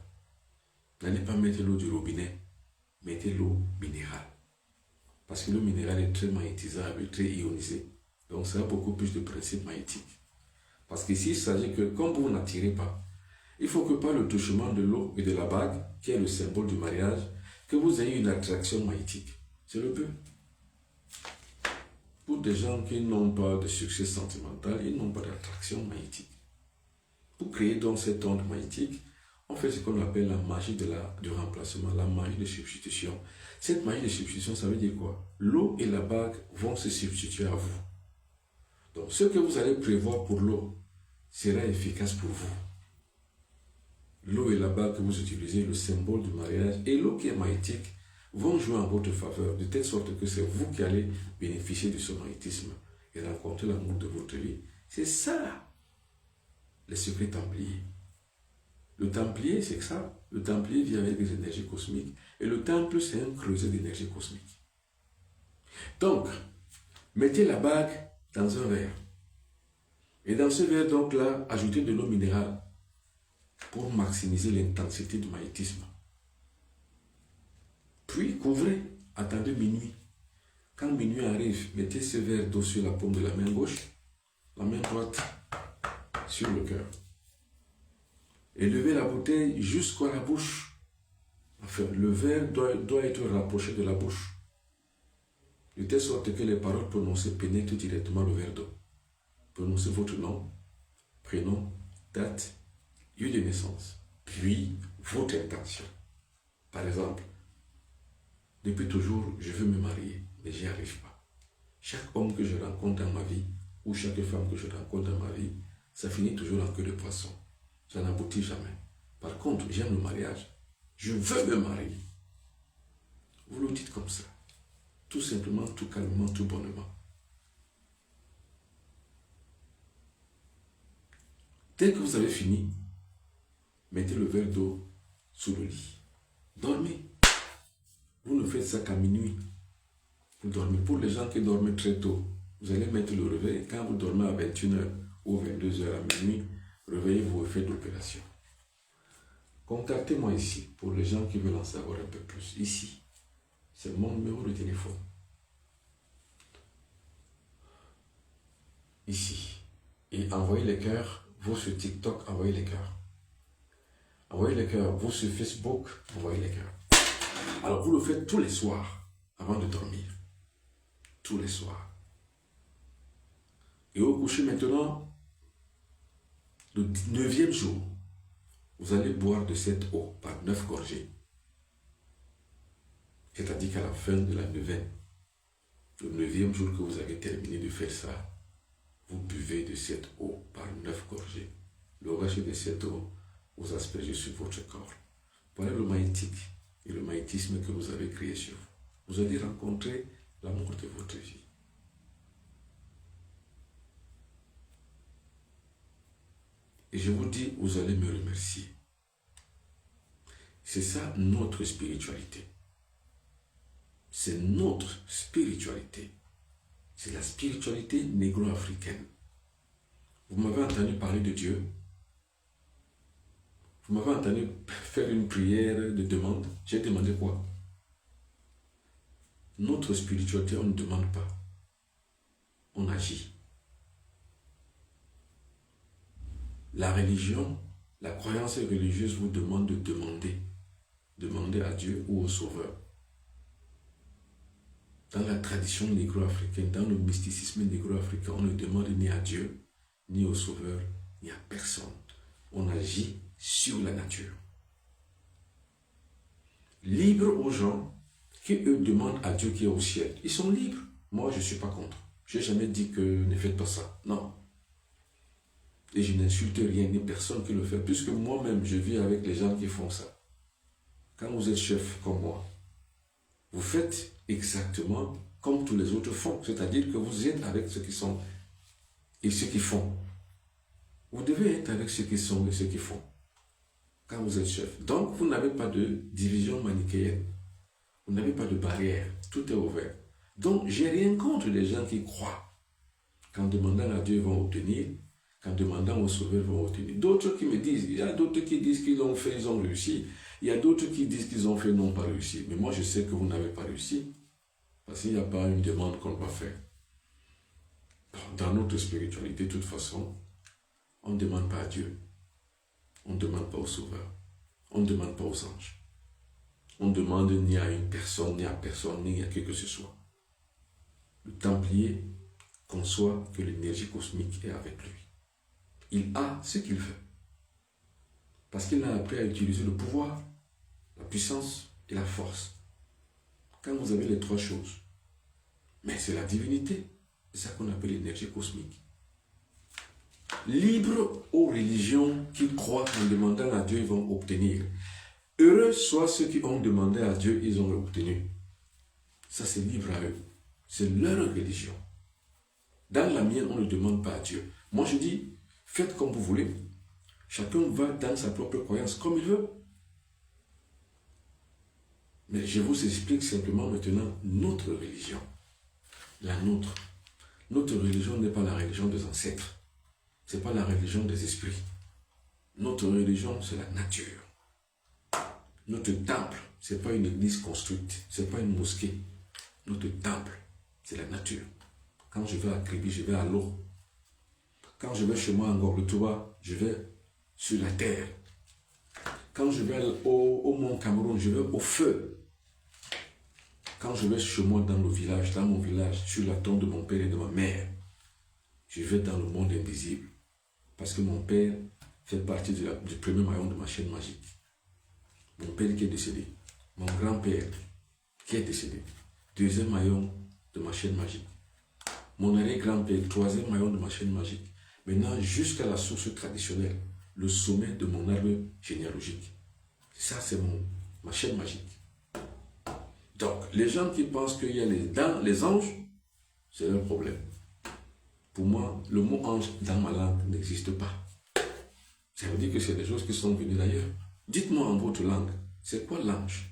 N'allez pas mettre l'eau du robinet. Mettez l'eau minérale. Parce que l'eau minérale est très magnétisable, très ionisée. Donc, ça a beaucoup plus de principes magnétiques. Parce qu'ici, il s'agit que, comme vous n'attirez pas, il faut que par le touchement de l'eau et de la bague, qui est le symbole du mariage, que vous ayez une attraction magnétique. C'est le but. Pour des gens qui n'ont pas de succès sentimental, ils n'ont pas d'attraction magnétique. Pour créer donc cette onde magnétique, on fait ce qu'on appelle la magie du remplacement, la magie de substitution. Cette magie de substitution, ça veut dire quoi? L'eau et la bague vont se substituer à vous. Donc, ce que vous allez prévoir pour l'eau sera efficace pour vous. L'eau et la bague que vous utilisez, le symbole du mariage, et l'eau qui est magnétique, vont jouer en votre faveur, de telle sorte que c'est vous qui allez bénéficier de ce magnétisme et rencontrer l'amour de votre vie. C'est ça, les secrets templiers. Le templier, c'est ça. Le templier vit avec des énergies cosmiques. Et le temple, c'est un creuset d'énergie cosmique. Donc, mettez la bague dans un verre. Et dans ce verre, donc là, ajoutez de l'eau minérale pour maximiser l'intensité du magnétisme. Puis, couvrez, attendez minuit. Quand minuit arrive, mettez ce verre d'eau sur la paume de la main gauche, la main droite sur le cœur. Et levez la bouteille jusqu'à la bouche. Enfin, le verre doit être rapproché de la bouche. De telle sorte que les paroles prononcées pénètrent directement le verre d'eau. Prononcez votre nom, prénom, date, lieu de naissance, puis votre intention. Par exemple, Depuis toujours, je veux me marier, mais j'y arrive pas. Chaque homme que je rencontre dans ma vie, ou chaque femme que je rencontre dans ma vie, ça finit toujours en queue de poisson. Ça n'aboutit jamais. Par contre, j'aime le mariage. Je veux me marier. Vous le dites comme ça. Tout simplement, tout calmement, tout bonnement. Dès que vous avez fini, mettez le verre d'eau sous le lit. Dormez. Vous ne faites ça qu'à minuit. Vous dormez. Pour les gens qui dorment très tôt, vous allez mettre le réveil. Quand vous dormez à 21h ou 22h à minuit, réveillez-vous et faites l'opération. Contactez-moi ici pour les gens qui veulent en savoir un peu plus. Ici, c'est mon numéro de téléphone. Ici. Et envoyez les cœurs. Vous sur TikTok, envoyez les cœurs. Envoyez les cœurs. Vous sur Facebook, envoyez les cœurs. Alors vous le faites tous les soirs avant de dormir. Tous les soirs. Et au coucher maintenant, le 9e jour, vous allez boire de cette eau par 9 gorgées. C'est-à-dire qu'à la fin de la neuvaine, le 9e jour que vous avez terminé de faire ça, vous buvez de cette eau par 9 gorgées. Le reste de cette eau, vous aspergez sur votre corps. Voilà le magnétique et le magnétisme que vous avez créé sur vous. Vous allez rencontrer l'amour de votre vie. Et je vous dis, vous allez me remercier. C'est ça notre spiritualité. C'est notre spiritualité. C'est la spiritualité négro-africaine. Vous m'avez entendu parler de Dieu. Vous m'avez entendu faire une prière de demande. J'ai demandé quoi? Notre spiritualité, on ne demande pas. On agit. La religion, la croyance religieuse vous demande de demander. Demander à Dieu ou au Sauveur. Dans la tradition négro-africaine, dans le mysticisme négro-africain, on ne demande ni à Dieu, ni au Sauveur, ni à personne. On agit sur la nature. Libre aux gens qui, eux, demandent à Dieu qui est au ciel. Ils sont libres. Moi, je ne suis pas contre. Je n'ai jamais dit que ne faites pas ça. Non. Et je n'insulte rien, ni personne qui le fait, puisque moi-même, je vis avec les gens qui font ça. Quand vous êtes chef comme moi, vous faites exactement comme tous les autres font. C'est-à-dire que vous êtes avec ceux qui sont et ceux qui font. Vous devez être avec ceux qui sont et ceux qui font. Quand vous êtes chef. Donc, vous n'avez pas de division manichéenne. Vous n'avez pas de barrière. Tout est ouvert. Donc, j'ai rien contre les gens qui croient. Qu'en demandant à Dieu, ils vont obtenir. Qu'en demandant au Sauveur, ils vont obtenir. D'autres qui me disent, il y a d'autres qui disent qu'ils ont fait, ils ont réussi. Il y a d'autres qui disent qu'ils ont fait, ils n'ont pas réussi. Mais moi, je sais que vous n'avez pas réussi. Parce qu'il n'y a pas une demande qu'on doit faire. Dans notre spiritualité, de toute façon, on ne demande pas à Dieu. On ne demande pas au Sauveur. On ne demande pas aux anges. On ne demande ni à une personne, ni à qui que ce soit. Le Templier conçoit que l'énergie cosmique est avec lui. Il a ce qu'il veut. Parce qu'il a appris à utiliser le pouvoir, la puissance et la force. Quand vous avez les trois choses, mais c'est la divinité. C'est ça qu'on appelle l'énergie cosmique. Libre aux religions qui croient qu'en demandant à Dieu, ils vont obtenir. Heureux soient ceux qui ont demandé à Dieu, ils ont obtenu. Ça, c'est libre à eux. C'est leur religion. Dans la mienne, on ne demande pas à Dieu. Moi, je dis, faites comme vous voulez. Chacun va dans sa propre croyance comme il veut. Mais je vous explique simplement maintenant notre religion. La nôtre. Notre religion n'est pas la religion des ancêtres. Ce n'est pas la religion des esprits. Notre religion, c'est la nature. Notre temple, ce n'est pas une église construite. Ce n'est pas une mosquée. Notre temple, c'est la nature. Quand je vais à Kribi, je vais à l'eau. Quand je vais chez moi en Gorle-Touba, je vais sur la terre. Quand je vais au Mont Cameroun, je vais au feu. Quand je vais chez moi dans mon village, sur la tombe de mon père et de ma mère, je vais dans le monde invisible. Parce que mon père fait partie du premier maillon de ma chaîne magique. Mon père qui est décédé. Mon grand-père qui est décédé. Deuxième maillon de ma chaîne magique. Mon arrière-grand-père, troisième maillon de ma chaîne magique. Maintenant, jusqu'à la source traditionnelle, le sommet de mon arbre généalogique. Ça, c'est ma chaîne magique. Donc, les gens qui pensent qu'il y a les anges, c'est leur problème. Pour moi, le mot ange dans ma langue n'existe pas. Ça veut dire que c'est des choses qui sont venues d'ailleurs. Dites-moi en votre langue, c'est quoi l'ange?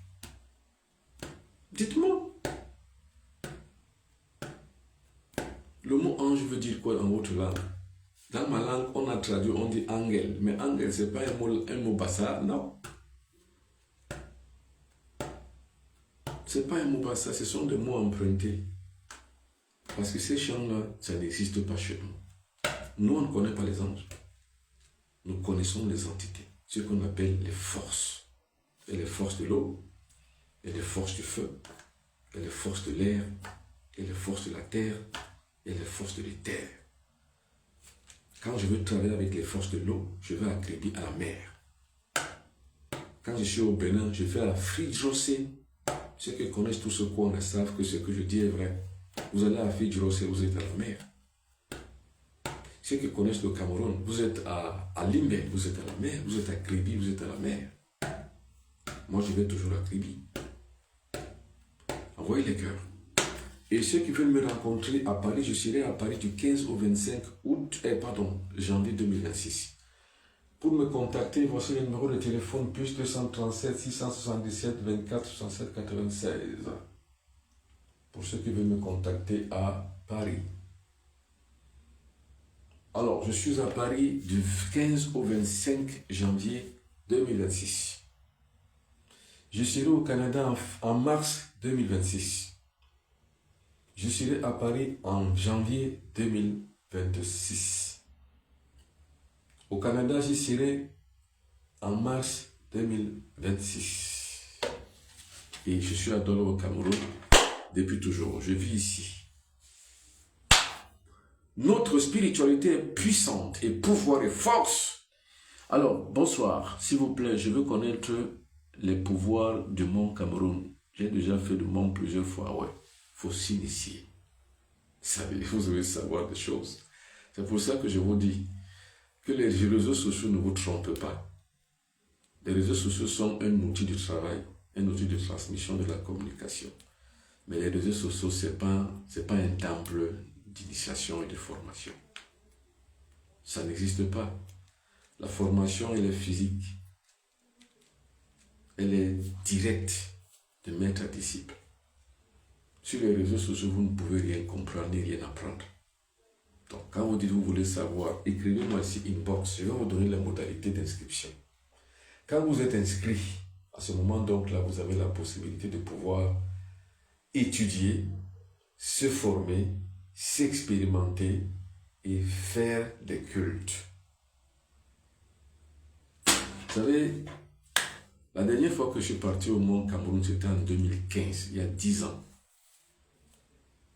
Dites-moi. Le mot ange veut dire quoi en votre langue? Dans ma langue, on a traduit, on dit angel. Mais angel, ce n'est pas un mot bassa, non. Ce n'est pas un mot bassa, ce sont des mots empruntés. Parce que ces champs-là, ça n'existe pas chez nous. Nous, on ne connaît pas les anges. Nous connaissons les entités, ce qu'on appelle les forces. Et les forces de l'eau, et les forces du feu, et les forces de l'air, et les forces de la terre, et les forces de l'éther. Quand je veux travailler avec les forces de l'eau, je vais à Kribi, à la mer. Quand je suis au Bénin, je vais à Fridjosé. Ceux qui connaissent tout ce coin là savent que ce que je dis est vrai. Vous allez à Fridjosé, vous êtes à la mer. Ceux qui connaissent le Cameroun, vous êtes à Limbe, vous êtes à la mer. Vous êtes à Kribi, vous êtes à la mer. Moi, je vais toujours à Kribi. Envoyez les cœurs. Et ceux qui veulent me rencontrer à Paris, je serai à Paris du 15 au 25 janvier 2026. Pour me contacter, voici le numéro de téléphone plus 237 677 24 67 96. Pour ceux qui veulent me contacter à Paris. Alors, je suis à Paris du 15 au 25 janvier 2026. Je serai au Canada en mars 2026. Je serai à Paris en janvier 2026. Au Canada, j'y serai en mars 2026. Et je suis à Dolo au Cameroun depuis toujours. Je vis ici. Notre spiritualité est puissante et pouvoir et force. Alors, bonsoir. S'il vous plaît, je veux connaître les pouvoirs du Mont Cameroun. J'ai déjà fait le Mont plusieurs fois, ouais. Il faut s'initier. Vous devez savoir des choses. C'est pour ça que je vous dis que les réseaux sociaux ne vous trompent pas. Les réseaux sociaux sont un outil de travail, un outil de transmission de la communication. Mais les réseaux sociaux, ce n'est pas un temple d'initiation et de formation. Ça n'existe pas. La formation, elle est physique. Elle est directe de maître à disciple. Sur les réseaux sociaux, vous ne pouvez rien comprendre ni rien apprendre. Donc, quand vous dites que vous voulez savoir, écrivez-moi ici inbox. Je vais vous donner la modalité d'inscription. Quand vous êtes inscrit, à ce moment donc là, vous avez la possibilité de pouvoir étudier, se former, s'expérimenter et faire des cultes. Vous savez, la dernière fois que je suis parti au Mont Cameroun, c'était en 2015, il y a 10 ans.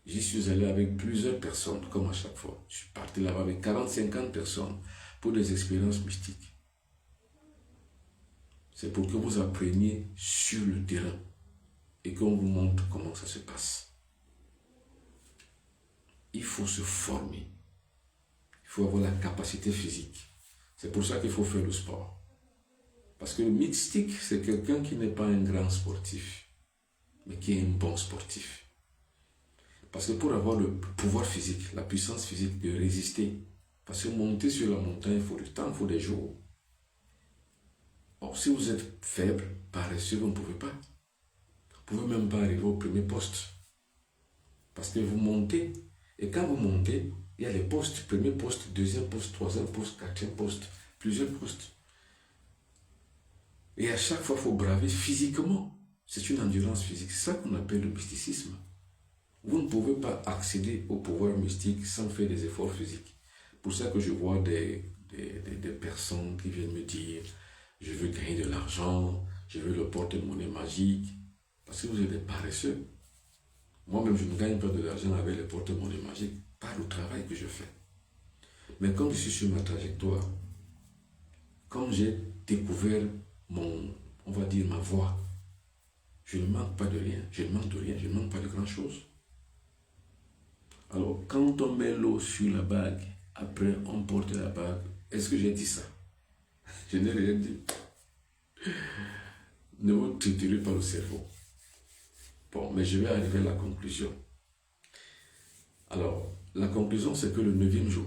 J'y suis allé avec plusieurs personnes, comme à chaque fois. Je suis parti là-bas avec 40-50 personnes pour des expériences mystiques. C'est pour que vous appreniez sur le terrain et qu'on vous montre comment ça se passe. Il faut se former. Il faut avoir la capacité physique. C'est pour ça qu'il faut faire le sport. Parce que le mystique, c'est quelqu'un qui n'est pas un grand sportif, mais qui est un bon sportif. Parce que pour avoir le pouvoir physique, la puissance physique de résister, parce que monter sur la montagne, il faut du temps, il faut des jours. Or, si vous êtes faible, paresseux, vous ne pouvez pas. Vous ne pouvez même pas arriver au premier poste. Parce que vous montez, et quand vous montez, il y a les postes, premier poste, deuxième poste, troisième poste, quatrième poste, plusieurs postes. Et à chaque fois, il faut braver physiquement. C'est une endurance physique. C'est ça qu'on appelle le mysticisme. Vous ne pouvez pas accéder au pouvoir mystique sans faire des efforts physiques. Pour ça que je vois des personnes qui viennent me dire « Je veux gagner de l'argent, je veux le porte-monnaie magique. » Parce que vous êtes des paresseux. Moi-même, je ne gagne pas de l'argent avec le porte-monnaie magique, par le travail que je fais. Mais comme je suis sur ma trajectoire, quand j'ai découvert on va dire ma voie, Je ne manque pas de rien, je ne manque de rien, je ne manque pas de grand-chose. Alors, quand on met l'eau sur la bague, après on porte la bague, est-ce que j'ai dit ça? Je n'ai rien dit. Ne vous triturez pas le cerveau. Bon, mais je vais arriver à la conclusion. Alors, la conclusion, c'est que le 9e jour,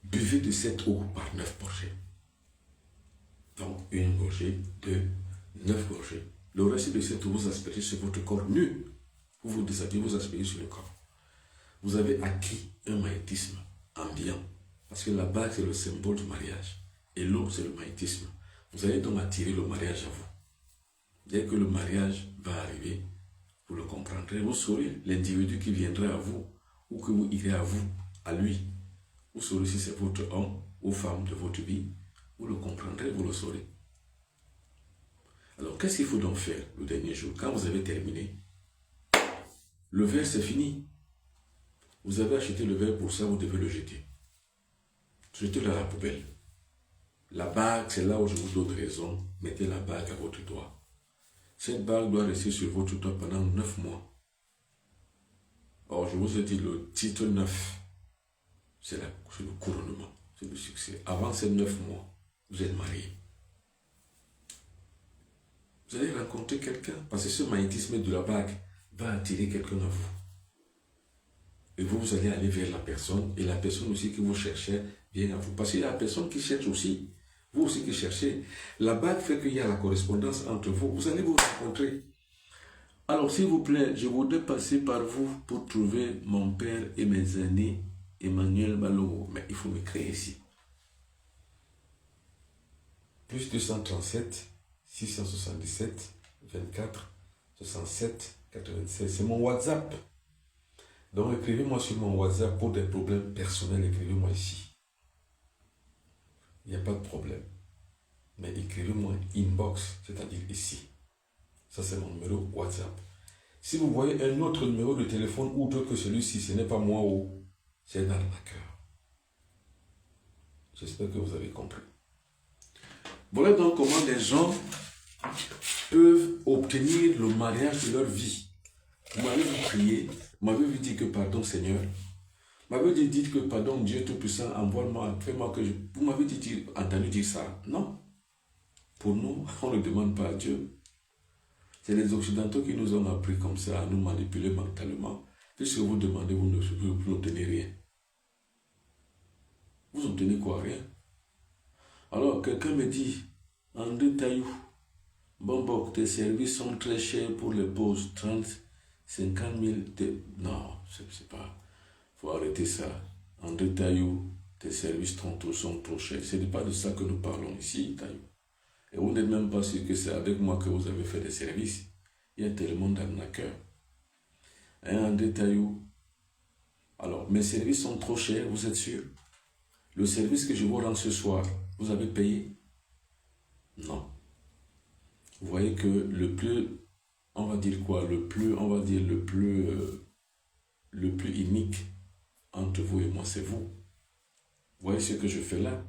buvez de cette eau par 9 gorgées. Donc, une gorgée, 2, 9 gorgées. Le reste de cette eau, vous aspirez sur votre corps nu. Vous vous déshabillez, vous aspirez sur le corps. Vous avez acquis un magnétisme ambiant. Parce que la bague, c'est le symbole du mariage. Et l'eau, c'est le magnétisme. Vous allez donc attirer le mariage à vous. Dès que le mariage va arriver, vous le comprendrez. Vous saurez l'individu qui viendra à vous ou que vous irez à vous, à lui. Vous saurez si c'est votre homme ou femme de votre vie. Vous le comprendrez, vous le saurez. Alors, qu'est-ce qu'il faut donc faire le dernier jour? Quand vous avez terminé, le verre, c'est fini. Vous avez acheté le verre pour ça, vous devez le jeter. Jetez-le à la poubelle. La bague, c'est là où je vous donne raison. Mettez la bague à votre doigt. Cette bague doit rester sur votre doigt pendant 9 mois. Or, je vous ai dit, le titre 9, c'est le couronnement, c'est le succès. Avant ces 9 mois, vous êtes marié. Vous allez rencontrer quelqu'un, parce que ce magnétisme de la bague va attirer quelqu'un à vous. Et vous allez aller vers la personne, et la personne aussi que vous cherchez vient à vous. Parce qu'il y a la personne qui cherche aussi, vous aussi qui cherchez. La bague fait qu'il y a la correspondance entre vous. Vous allez vous rencontrer. Alors, s'il vous plaît, je voudrais passer par vous pour trouver mon père et mes aînés, Emmanuel Malo. Mais il faut me créer ici. Plus 237, 677, 24, 67, 96. C'est mon WhatsApp. Donc, écrivez-moi sur mon WhatsApp pour des problèmes personnels. Écrivez-moi ici. Il n'y a pas de problème. Mais écrivez-moi inbox, c'est-à-dire ici. Ça, c'est mon numéro WhatsApp. Si vous voyez un autre numéro de téléphone outre que celui-ci, ce n'est pas moi ou c'est un arnaqueur. J'espère que vous avez compris. Voilà donc comment les gens peuvent obtenir le mariage de leur vie. Vous m'avez vu prier, vous m'avez vu dire que pardon Seigneur. Vous m'avez dit que pardon Dieu Tout-Puissant, envoie-moi, fais-moi que je... Vous m'avez entendu dire ça? Non. Pour nous, on ne demande pas à Dieu. C'est les Occidentaux qui nous ont appris comme ça, à nous manipuler mentalement. Puisque vous demandez, vous n'obtenez rien. Vous obtenez quoi? Rien. Alors, quelqu'un me dit, André Taillou, bon, tes services sont très chers pour les pauses, 30, 50 000. Non, c'est pas. Il faut arrêter ça. André Taillou, tes services sont trop chers. Ce n'est pas de ça que nous parlons ici, Taillou. Et vous n'êtes même pas sûr que c'est avec moi que vous avez fait des services. Il y a tellement d'arnaqueurs. André Taillou. Alors, mes services sont trop chers, vous êtes sûr? Le service que je vous rends ce soir, vous avez payé? Non. Vous voyez que le plus, on va dire quoi? Le plus unique entre vous et moi, c'est vous. Vous voyez ce que je fais là?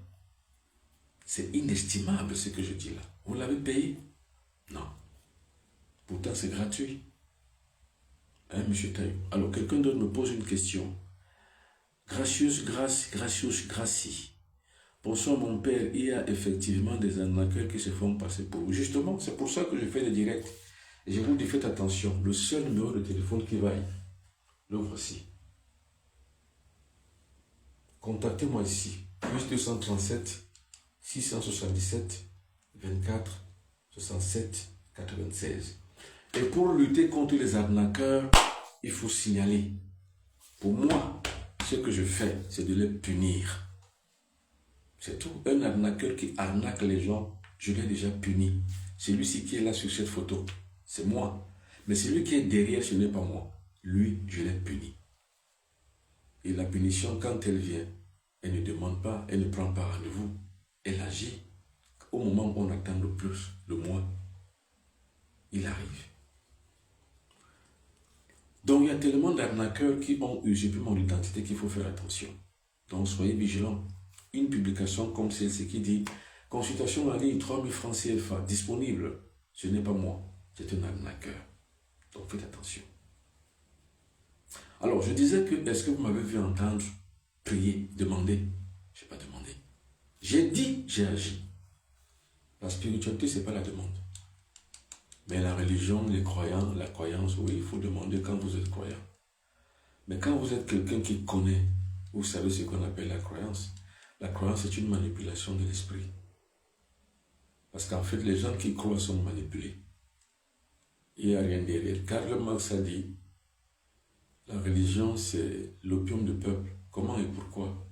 C'est inestimable ce que je dis là. Vous l'avez payé? Non. Pourtant, c'est gratuit. Hein, monsieur Taillou? Alors, quelqu'un d'autre me pose une question. Gracieuse grâce, gracieuse gracie. Bonsoir mon père, il y a effectivement des arnaqueurs qui se font passer pour vous. Justement, c'est pour ça que je fais des directs. Et je vous dis, faites attention. Le seul numéro de téléphone qui vaille, le voici. Contactez-moi ici. Plus 237 677 24 67 96. Et pour lutter contre les arnaqueurs, il faut signaler. Pour moi, ce que je fais, c'est de les punir. C'est tout. Un arnaqueur qui arnaque les gens, je l'ai déjà puni. Celui-ci qui est là sur cette photo, c'est moi. Mais celui qui est derrière, ce n'est pas moi. Lui, je l'ai puni. Et la punition, quand elle vient, elle ne demande pas, elle ne prend pas rendez-vous. Elle agit au moment où on attend le plus, le moins. Il arrive. Donc, il y a tellement d'arnaqueurs qui ont usurpé mon identité qu'il faut faire attention. Donc, soyez vigilants. Une publication comme celle-ci qui dit Consultation en ligne, 3000 francs CFA, disponible. Ce n'est pas moi, c'est un arnaqueur. Donc faites attention. Alors, je disais que, est-ce que vous m'avez vu entendre prier, demander? Je n'ai pas demandé. J'ai dit, j'ai agi. La spiritualité, ce n'est pas la demande. Mais la religion, les croyants, la croyance, oui, il faut demander quand vous êtes croyant. Mais quand vous êtes quelqu'un qui connaît, vous savez ce qu'on appelle la croyance. La croyance est une manipulation de l'esprit. Parce qu'en fait, les gens qui croient sont manipulés. Il n'y a rien derrière. Karl Marx a dit, la religion, c'est l'opium du peuple. Comment et pourquoi?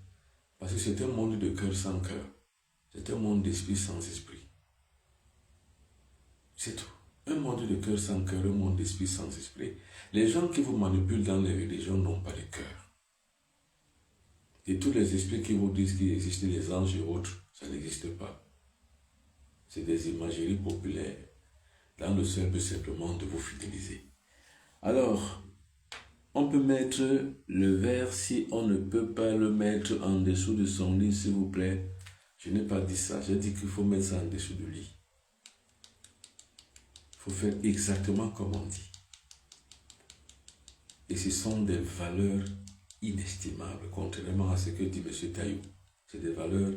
Parce que c'est un monde de cœur sans cœur. C'est un monde d'esprit sans esprit. C'est tout. Un monde de cœur sans cœur, un monde d'esprit sans esprit. Les gens qui vous manipulent dans les religions n'ont pas de cœur. Et tous les esprits qui vous disent qu'il existe des anges et autres, ça n'existe pas. C'est des imageries populaires dans le seul but simplement de vous fidéliser. Alors, on peut mettre le verre si on ne peut pas le mettre en dessous de son lit, s'il vous plaît. Je n'ai pas dit ça, j'ai dit qu'il faut mettre ça en dessous du lit. Il faut faire exactement comme on dit. Et ce sont des valeurs inestimables, contrairement à ce que dit M. Taillou. C'est des valeurs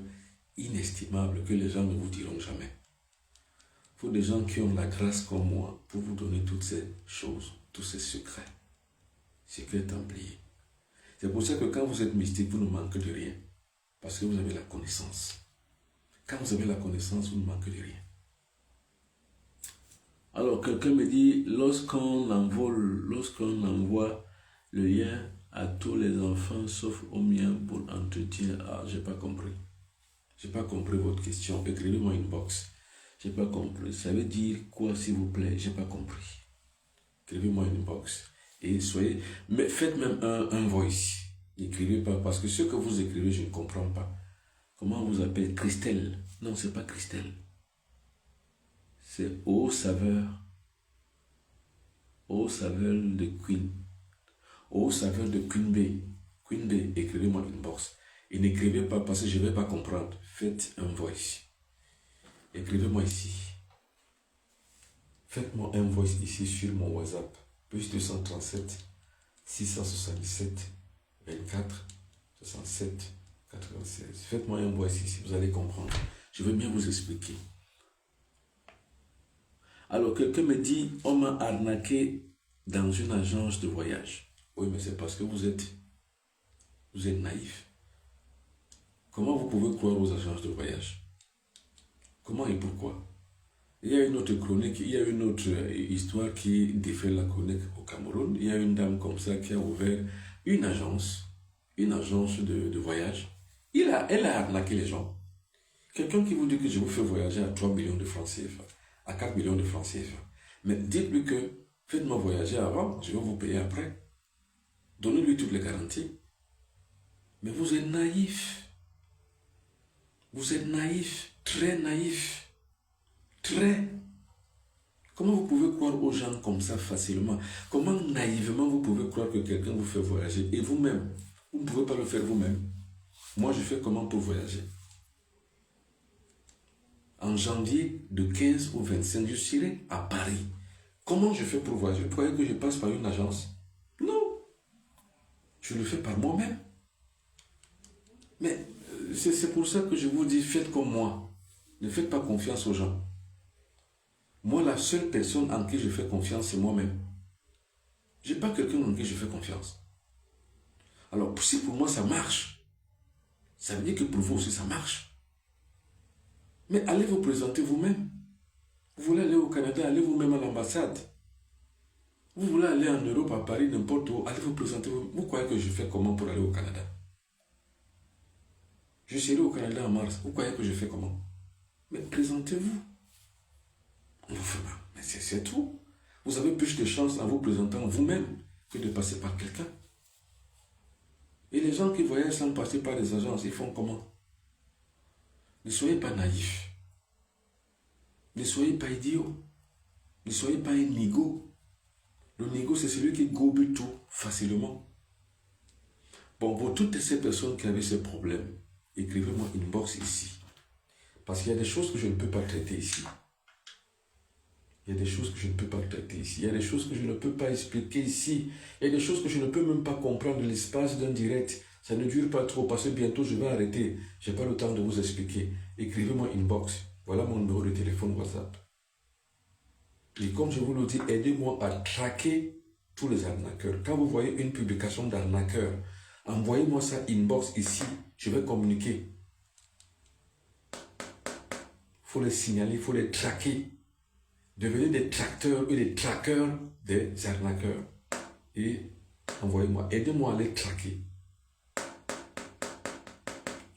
inestimables que les gens ne vous diront jamais. Il faut des gens qui ont la grâce comme moi pour vous donner toutes ces choses, tous ces secrets. Secrets templiers. C'est pour ça que quand vous êtes mystique, vous ne manquez de rien. Parce que vous avez la connaissance. Quand vous avez la connaissance, vous ne manquez de rien. Alors, quelqu'un me dit, lorsqu'on envoie le lien à tous les enfants, sauf au mien pour entretien. Ah, j'ai pas compris. J'ai pas compris votre question. Écrivez-moi une box. J'ai pas compris. Ça veut dire quoi, s'il vous plaît? J'ai pas compris. Écrivez-moi une box. Et soyez... Mais faites même un voice. N'écrivez pas, parce que ce que vous écrivez, je ne comprends pas. Comment on vous appelle? Christelle? Non, c'est pas Christelle. C'est Eau saveur. Eau saveur de Queen. Eau saveur de Queen Bee. Queen Bee, écrivez-moi une box. Et n'écrivez pas parce que je ne vais pas comprendre. Faites un voice. Écrivez-moi ici. Faites-moi un voice ici sur mon WhatsApp. Plus 237 677 24 67 96. Faites-moi un voice ici, vous allez comprendre. Je vais bien vous expliquer. Alors, quelqu'un me dit, on m'a arnaqué dans une agence de voyage. Oui, mais c'est parce que vous êtes naïf. Comment vous pouvez croire aux agences de voyage? Comment et pourquoi? Il y a une autre chronique, il y a une autre histoire qui diffère la chronique au Cameroun. Il y a une dame comme ça qui a ouvert une agence de voyage. Elle a arnaqué les gens. Quelqu'un qui vous dit que je vous fais voyager à 3 millions de francs CFA, à 4 millions de francs CFA. Mais dites-lui que faites-moi voyager avant, je vais vous payer après. Donnez-lui toutes les garanties. Mais vous êtes naïf. Vous êtes naïf, très naïf. Très. Comment vous pouvez croire aux gens comme ça facilement? Comment naïvement vous pouvez croire que quelqu'un vous fait voyager et vous-même, vous ne pouvez pas le faire vous-même? Moi, je fais comment pour voyager? En janvier, de 15 au 25, je serai à Paris. Comment je fais pour voyager? Vous croyez que je passe par une agence? Non. Je le fais par moi-même. Mais c'est pour ça que je vous dis, faites comme moi. Ne faites pas confiance aux gens. Moi, la seule personne en qui je fais confiance, c'est moi-même. Je n'ai pas quelqu'un en qui je fais confiance. Alors, si pour moi ça marche, ça veut dire que pour vous aussi ça marche. Mais allez vous présenter vous-même. Vous voulez aller au Canada, allez vous-même à l'ambassade. Vous voulez aller en Europe, à Paris, n'importe où, allez vous présenter vous. Vous croyez que je fais comment pour aller au Canada? Je serai au Canada en mars. Vous croyez que je fais comment? Mais présentez-vous. Mais c'est tout. Vous avez plus de chance en vous présentant vous-même que de passer par quelqu'un. Et les gens qui voyagent sans passer par des agences, ils font comment? Ne soyez pas naïfs. Ne soyez pas idiots. Ne soyez pas un nigo. Le nigo, c'est celui qui gobe tout facilement. Bon, pour toutes ces personnes qui avaient ces problèmes, écrivez-moi une box ici. Parce qu'il y a des choses que je ne peux pas traiter ici. Il y a des choses que je ne peux pas traiter ici. Il y a des choses que je ne peux pas expliquer ici. Il y a des choses que je ne peux même pas comprendre de l'espace d'un direct. Ça ne dure pas trop parce que bientôt je vais arrêter. Je n'ai pas le temps de vous expliquer. Écrivez-moi inbox. Voilà mon numéro de téléphone WhatsApp. Et comme je vous le dis, aidez-moi à traquer tous les arnaqueurs. Quand vous voyez une publication d'arnaqueur, envoyez-moi ça inbox ici. Je vais communiquer. Il faut les signaler, il faut les traquer. Devenez des tracteurs et des traqueurs des arnaqueurs. Et envoyez-moi, aidez-moi à les traquer.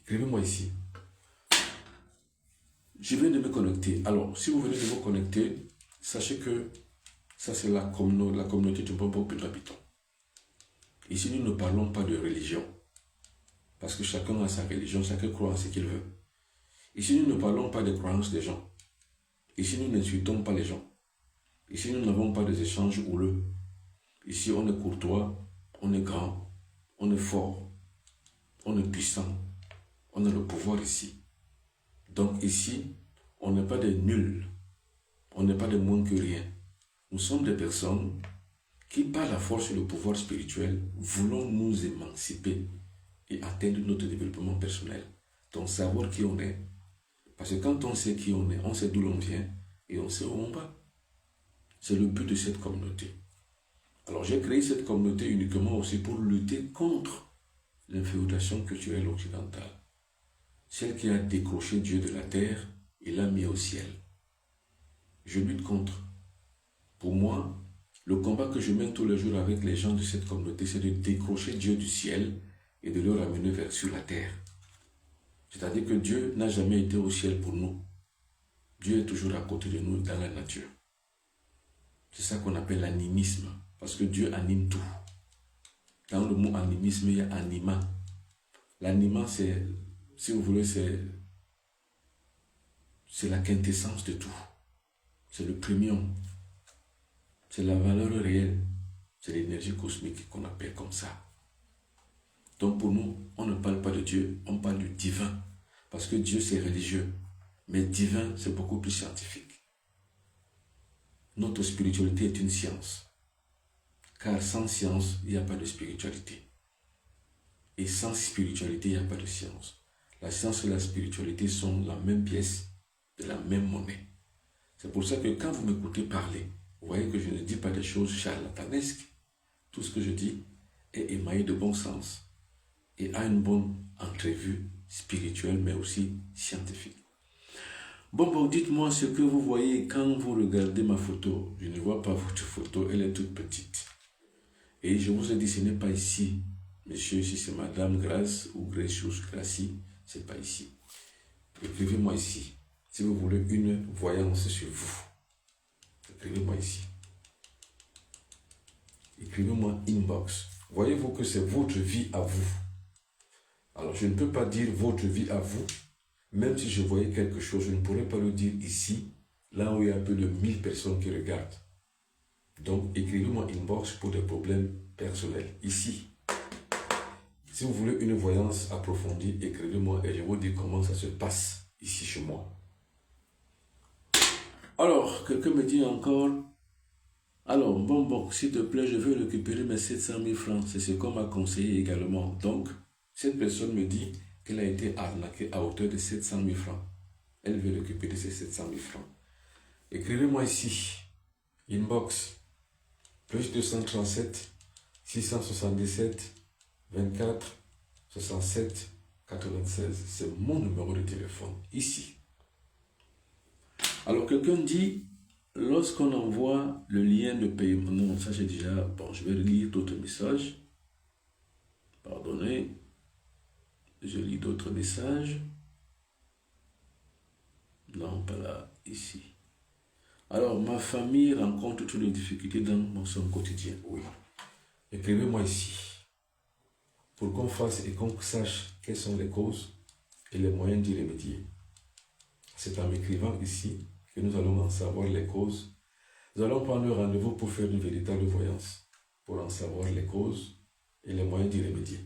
Écrivez-moi ici. Je viens de me connecter. Alors, si vous venez de vous connecter, sachez que ça c'est la communauté du Bon Peuple d'habitants. Ici, nous ne parlons pas de religion. Parce que chacun a sa religion, chacun croit en ce qu'il veut. Ici, nous ne parlons pas des croyances des gens. Ici, nous n'insultons pas les gens. Ici, nous n'avons pas des échanges houleux. Ici, on est courtois, on est grand, on est fort, on est puissant, on a le pouvoir ici. Donc ici, on n'est pas des nuls, on n'est pas des moins que rien. Nous sommes des personnes qui, par la force et le pouvoir spirituel, voulons nous émanciper et atteindre notre développement personnel. Donc savoir qui on est. Parce que quand on sait qui on est, on sait d'où l'on vient et on sait où on va. C'est le but de cette communauté. Alors j'ai créé cette communauté uniquement aussi pour lutter contre l'infiltration culturelle occidentale. Celle qui a décroché Dieu de la terre et l'a mis au ciel. Je lutte contre. Pour moi, le combat que je mène tous les jours avec les gens de cette communauté, c'est de décrocher Dieu du ciel et de le ramener vers sur la terre. C'est-à-dire que Dieu n'a jamais été au ciel pour nous. Dieu est toujours à côté de nous dans la nature. C'est ça qu'on appelle l'animisme, parce que Dieu anime tout. Dans le mot animisme, il y a anima. L'anima, c'est, si vous voulez, c'est la quintessence de tout. C'est le premium. C'est la valeur réelle. C'est l'énergie cosmique qu'on appelle comme ça. Donc pour nous, on ne parle pas de Dieu, on parle du divin. Parce que Dieu, c'est religieux. Mais divin, c'est beaucoup plus scientifique. Notre spiritualité est une science. Car sans science, il n'y a pas de spiritualité. Et sans spiritualité, il n'y a pas de science. La science et la spiritualité sont la même pièce de la même monnaie. C'est pour ça que quand vous m'écoutez parler, vous voyez que je ne dis pas des choses charlatanesques. Tout ce que je dis est émaillé de bon sens et a une bonne entrevue spirituelle, mais aussi scientifique. Bon, dites-moi ce que vous voyez quand vous regardez ma photo. Je ne vois pas votre photo, elle est toute petite. Et je vous ai dit, ce n'est pas ici. Monsieur, si c'est Madame Grace ou Gracious Gracie, ce n'est pas ici. Écrivez-moi ici. Si vous voulez une voyance sur vous, écrivez-moi ici. Écrivez-moi inbox. Voyez-vous que c'est votre vie à vous. Alors, je ne peux pas dire votre vie à vous. Même si je voyais quelque chose, je ne pourrais pas le dire ici, là où il y a un peu de 1000 personnes qui regardent. Donc, écrivez-moi inbox pour des problèmes personnels, ici. Si vous voulez une voyance approfondie, écrivez-moi et je vous dis comment ça se passe ici chez moi. Alors, quelqu'un me dit encore, alors, bon, s'il te plaît, je veux récupérer mes 700 000 francs. C'est ce qu'on m'a conseillé également. Donc, cette personne me dit qu'elle a été arnaquée à hauteur de 700 000 francs. Elle veut récupérer ces 700 000 francs. Écrivez-moi ici, inbox, plus 237 677 24 67 96. C'est mon numéro de téléphone, ici. Alors, quelqu'un dit, lorsqu'on envoie le lien de paiement, non, ça j'ai déjà, bon, je vais lire d'autres messages. Pardonnez. Je lis d'autres messages. Non, pas là, ici. Alors, ma famille rencontre toutes les difficultés dans son quotidien. Oui. Écrivez-moi ici. Pour qu'on fasse et qu'on sache quelles sont les causes et les moyens d'y remédier. C'est en m'écrivant ici que nous allons en savoir les causes. Nous allons prendre rendez-vous pour faire une véritable voyance, pour en savoir les causes et les moyens d'y remédier.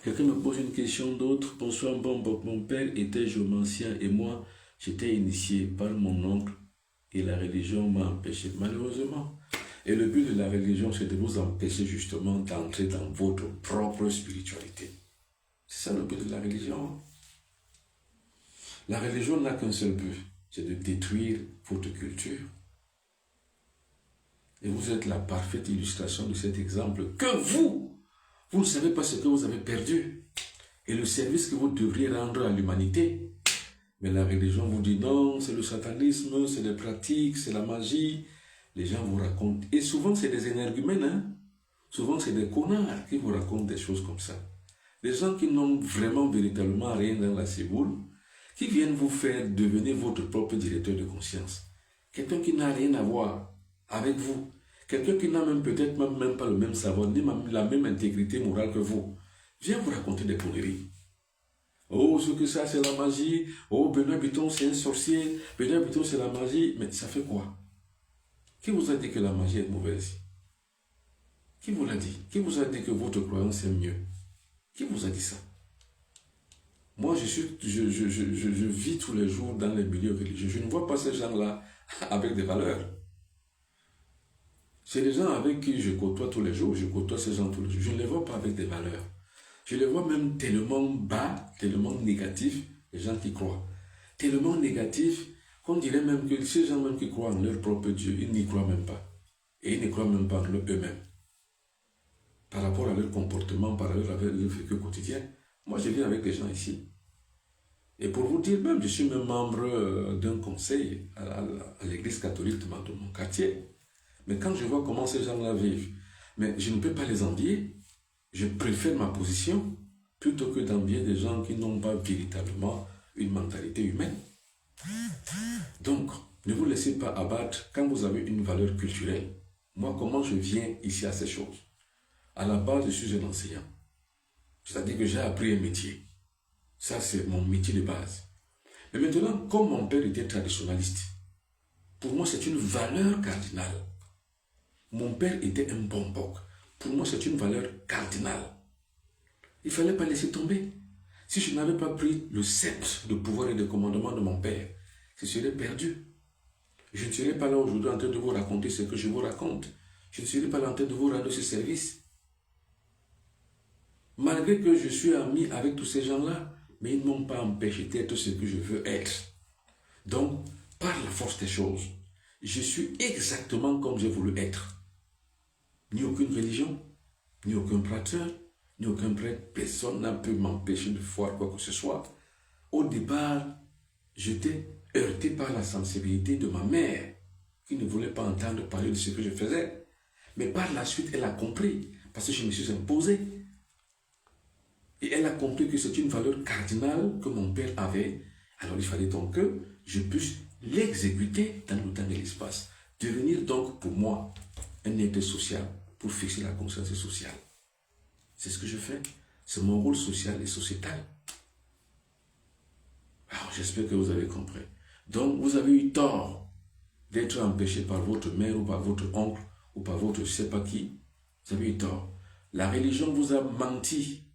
Quelqu'un me pose une question d'autre. Bonsoir, mon père était géomantien et moi, J'étais initié par mon oncle et la religion m'a empêché, malheureusement. Et le but de la religion, c'est de vous empêcher justement d'entrer dans votre propre spiritualité. C'est ça le but de la religion. La religion n'a qu'un seul but, c'est de détruire votre culture. Et vous êtes la parfaite illustration de cet exemple que vous ne savez pas ce que vous avez perdu et le service que vous devriez rendre à l'humanité. Mais la religion vous dit non, c'est le satanisme, c'est les pratiques, c'est la magie. Les gens vous racontent. Et souvent, c'est des énergumènes. Hein? Souvent, c'est des connards qui vous racontent des choses comme ça. Des gens qui n'ont vraiment, véritablement rien dans la ciboule, qui viennent vous faire devenir votre propre directeur de conscience. Quelqu'un qui n'a rien à voir avec vous. Quelqu'un qui n'a même peut-être même pas le même savoir, ni la même intégrité morale que vous. Vient vous raconter des conneries. Oh, ce que ça, c'est la magie. Oh, Benoît Bitton, c'est un sorcier. Benoît Bitton, c'est la magie. Mais ça fait quoi? Qui vous a dit que la magie est mauvaise? Qui vous l'a dit? Qui vous a dit que votre croyance est mieux? Qui vous a dit ça? Moi, je vis tous les jours dans les milieux religieux. Je ne vois pas ces gens-là avec des valeurs. C'est les gens avec qui je côtoie tous les jours. Je côtoie ces gens tous les jours. Je ne les vois pas avec des valeurs. Je les vois même tellement bas, tellement négatifs, les gens qui croient. Tellement négatifs qu'on dirait même que ces gens même qui croient en leur propre Dieu, ils n'y croient même pas. Et ils ne croient même pas en eux-mêmes. Par rapport à leur comportement, par rapport à leur vécu quotidien. Moi, je vis avec des gens ici. Et pour vous dire même, je suis même membre d'un conseil à l'église catholique de mon quartier. Mais quand je vois comment ces gens-là vivent, mais je ne peux pas les envier. Je préfère ma position plutôt que d'envier des gens qui n'ont pas véritablement une mentalité humaine. Donc, ne vous laissez pas abattre quand vous avez une valeur culturelle. Moi, comment je viens ici à ces choses? À la base, je suis un enseignant. C'est-à-dire que j'ai appris un métier. Ça, c'est mon métier de base. Mais maintenant, comme mon père était traditionnaliste, pour moi, c'est une valeur cardinale. Mon père était un bon boc. Pour moi, c'est une valeur cardinale. Il ne fallait pas laisser tomber. Si je n'avais pas pris le sceptre de pouvoir et de commandement de mon père, je serais perdu. Je ne serais pas là aujourd'hui en train de vous raconter ce que je vous raconte. Je ne serais pas là en train de vous rendre ce service. Malgré que je suis ami avec tous ces gens-là, mais ils ne m'ont pas empêché d'être ce que je veux être. Donc, par la force des choses, je suis exactement comme j'ai voulu être. Ni aucune religion, ni aucun prêteur, ni aucun prêtre. Personne n'a pu m'empêcher de voir quoi que ce soit. Au départ, j'étais heurté par la sensibilité de ma mère, qui ne voulait pas entendre parler de ce que je faisais. Mais par la suite, elle a compris, parce que je me suis imposé. Et elle a compris que c'est une valeur cardinale que mon père avait. Alors il fallait donc que je puisse l'exécuter dans le temps et l'espace. Devenir donc pour moi un être social pour fixer la conscience sociale. C'est ce que je fais. C'est mon rôle social et sociétal. Alors j'espère que vous avez compris. Donc vous avez eu tort d'être empêché par votre mère ou par votre oncle ou par votre je ne sais pas qui. Vous avez eu tort. La religion vous a menti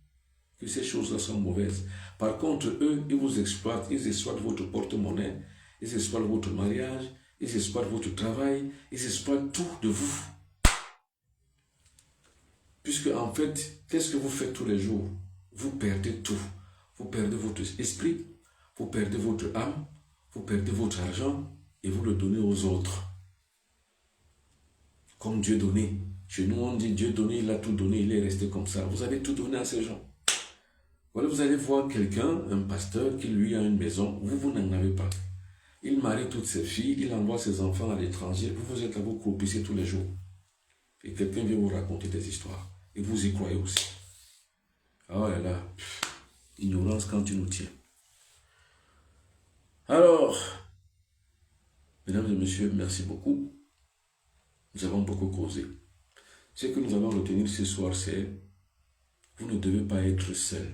que ces choses-là sont mauvaises. Par contre, eux, ils vous exploitent. Ils exploitent votre porte-monnaie. Ils exploitent votre mariage. Ils exploitent votre travail. Ils exploitent tout de vous. Puisque en fait, qu'est-ce que vous faites tous les jours? Vous perdez tout. Vous perdez votre esprit. Vous perdez votre âme. Vous perdez votre argent. Et vous le donnez aux autres. Comme Dieu donné. Chez nous, on dit Dieu donné, il a tout donné, il est resté comme ça. Vous avez tout donné à ces gens. Voilà, vous allez voir quelqu'un, un pasteur, qui lui a une maison, vous n'en avez pas. Il marie toutes ses filles, il envoie ses enfants à l'étranger, vous êtes là, vous croupissez tous les jours. Et quelqu'un vient vous raconter des histoires. Et vous y croyez aussi. Oh là là, ignorance quand tu nous tiens. Alors, mesdames et messieurs, merci beaucoup. Nous avons beaucoup causé. Ce que nous allons retenir ce soir, c'est vous ne devez pas être seul.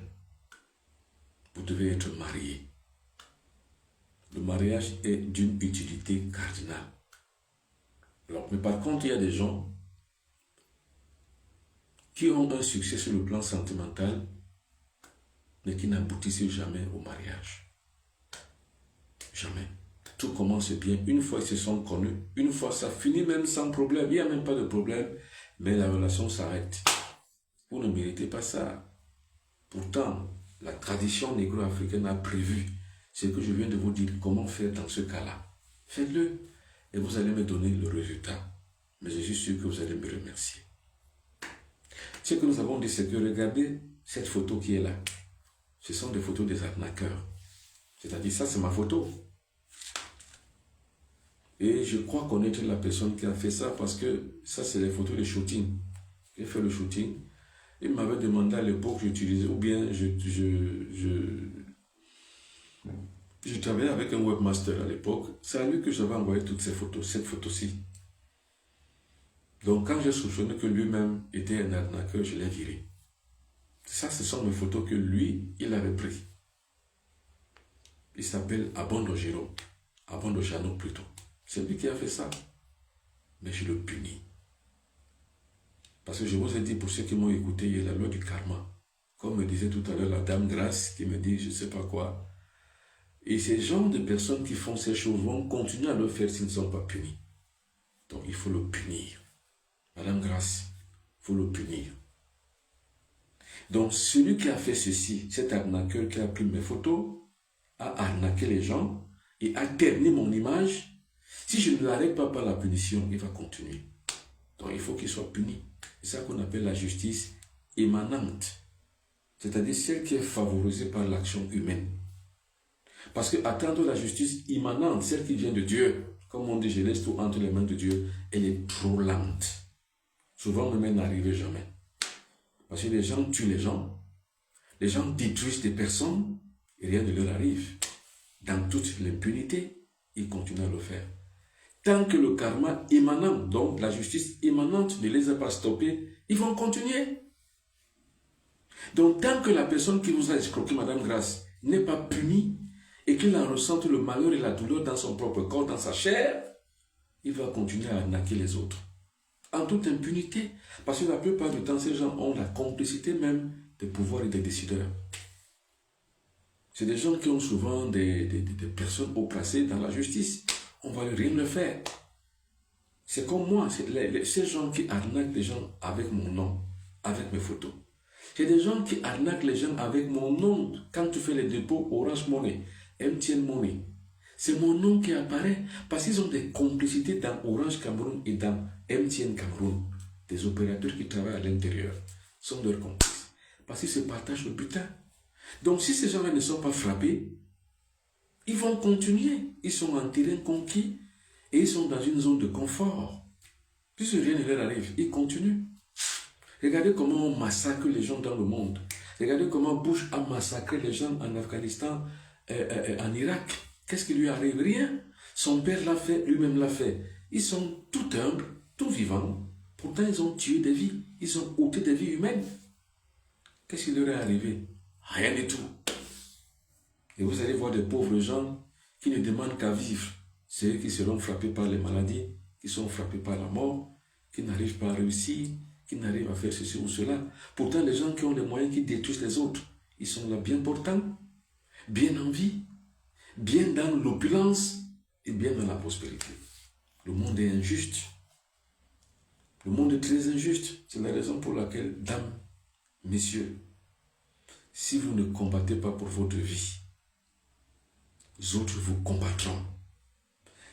Vous devez être marié. Le mariage est d'une utilité cardinale. Alors, mais par contre, il y a des gens qui ont un succès sur le plan sentimental, mais qui n'aboutissent jamais au mariage. Jamais. Tout commence bien. Une fois ils se sont connus, une fois ça finit même sans problème. Il n'y a même pas de problème, mais la relation s'arrête. Vous ne méritez pas ça. Pourtant, la tradition négro-africaine a prévu ce que je viens de vous dire. Comment faire dans ce cas-là? Faites-le et vous allez me donner le résultat. Mais je suis sûr que vous allez me remercier. Ce que nous avons dit, c'est que regardez cette photo qui est là. Ce sont des photos des arnaqueurs. C'est-à-dire, ça c'est ma photo. Et je crois connaître la personne qui a fait ça parce que ça c'est les photos de shooting. J'ai fait le shooting. Il m'avait demandé à l'époque, j'utilisais, ou bien je travaillais avec un webmaster à l'époque. C'est à lui que j'avais envoyé toutes ces photos, cette photo-ci. Donc quand j'ai soupçonné que lui-même était un arnaqueur, je l'ai viré. Ça, ce sont mes photos que lui, il avait prises. Il s'appelle Abondo Jérôme. Abondo Jano plutôt. C'est lui qui a fait ça. Mais je le punis. Parce que je vous ai dit, pour ceux qui m'ont écouté, il y a la loi du karma. Comme me disait tout à l'heure la dame Grâce, qui me dit je ne sais pas quoi. Et ces gens de personnes qui font ces choses vont continuer à le faire s'ils ne sont pas punis. Donc il faut le punir. Madame Grâce, il faut le punir. Donc celui qui a fait ceci, cet arnaqueur qui a pris mes photos, a arnaqué les gens et a terni mon image. Si je ne l'arrête pas par la punition, il va continuer. Donc il faut qu'il soit puni. C'est ça qu'on appelle la justice immanente. C'est-à-dire celle qui est favorisée par l'action humaine. Parce que attendre la justice immanente, celle qui vient de Dieu, comme on dit, je laisse tout entre les mains de Dieu, elle est trop lente. Souvent, même elle n'arrive jamais. Parce que les gens tuent les gens détruisent des personnes et rien ne leur arrive. Dans toute l'impunité, ils continuent à le faire. Tant que le karma immanent, donc la justice immanente ne les a pas stoppés, ils vont continuer. Donc tant que la personne qui vous a escroqué, Madame Grâce, n'est pas punie et qu'il en ressente le malheur et la douleur dans son propre corps, dans sa chair, il va continuer à arnaquer les autres. En toute impunité. Parce que la plupart du temps, ces gens ont la complicité même des pouvoirs et des décideurs. C'est des gens qui ont souvent des personnes haut placées dans la justice. On ne va rien leur faire. C'est comme moi, ces gens qui arnaquent les gens avec mon nom, avec mes photos. C'est des gens qui arnaquent les gens avec mon nom. Quand tu fais les dépôts Orange Money, MTN Money, c'est mon nom qui apparaît parce qu'ils ont des complicités dans Orange Cameroun et dans MTN Cameroun. Des opérateurs qui travaillent à l'intérieur sont leurs complices. Parce qu'ils se partagent le butin. Donc si ces gens-là ne sont pas frappés, ils vont continuer. Ils sont en terrain conquis et ils sont dans une zone de confort. Puisque rien ne leur arrive, ils continuent. Regardez comment on massacre les gens dans le monde. Regardez comment Bush a massacré les gens en Afghanistan, en Irak. Qu'est-ce qui lui arrive? Rien. Son père l'a fait, lui-même l'a fait. Ils sont tout humbles, tout vivants. Pourtant, ils ont tué des vies. Ils ont ôté des vies humaines. Qu'est-ce qui leur est arrivé? Rien du tout. Et vous allez voir des pauvres gens qui ne demandent qu'à vivre. C'est eux qui seront frappés par les maladies, qui sont frappés par la mort, qui n'arrivent pas à réussir, qui n'arrivent à faire ceci ou cela. Pourtant, les gens qui ont les moyens, qui détruisent les autres, ils sont là bien portants, bien en vie, bien dans l'opulence et bien dans la prospérité. Le monde est injuste. Le monde est très injuste. C'est la raison pour laquelle, dames, messieurs, si vous ne combattez pas pour votre vie, les autres vous combattront.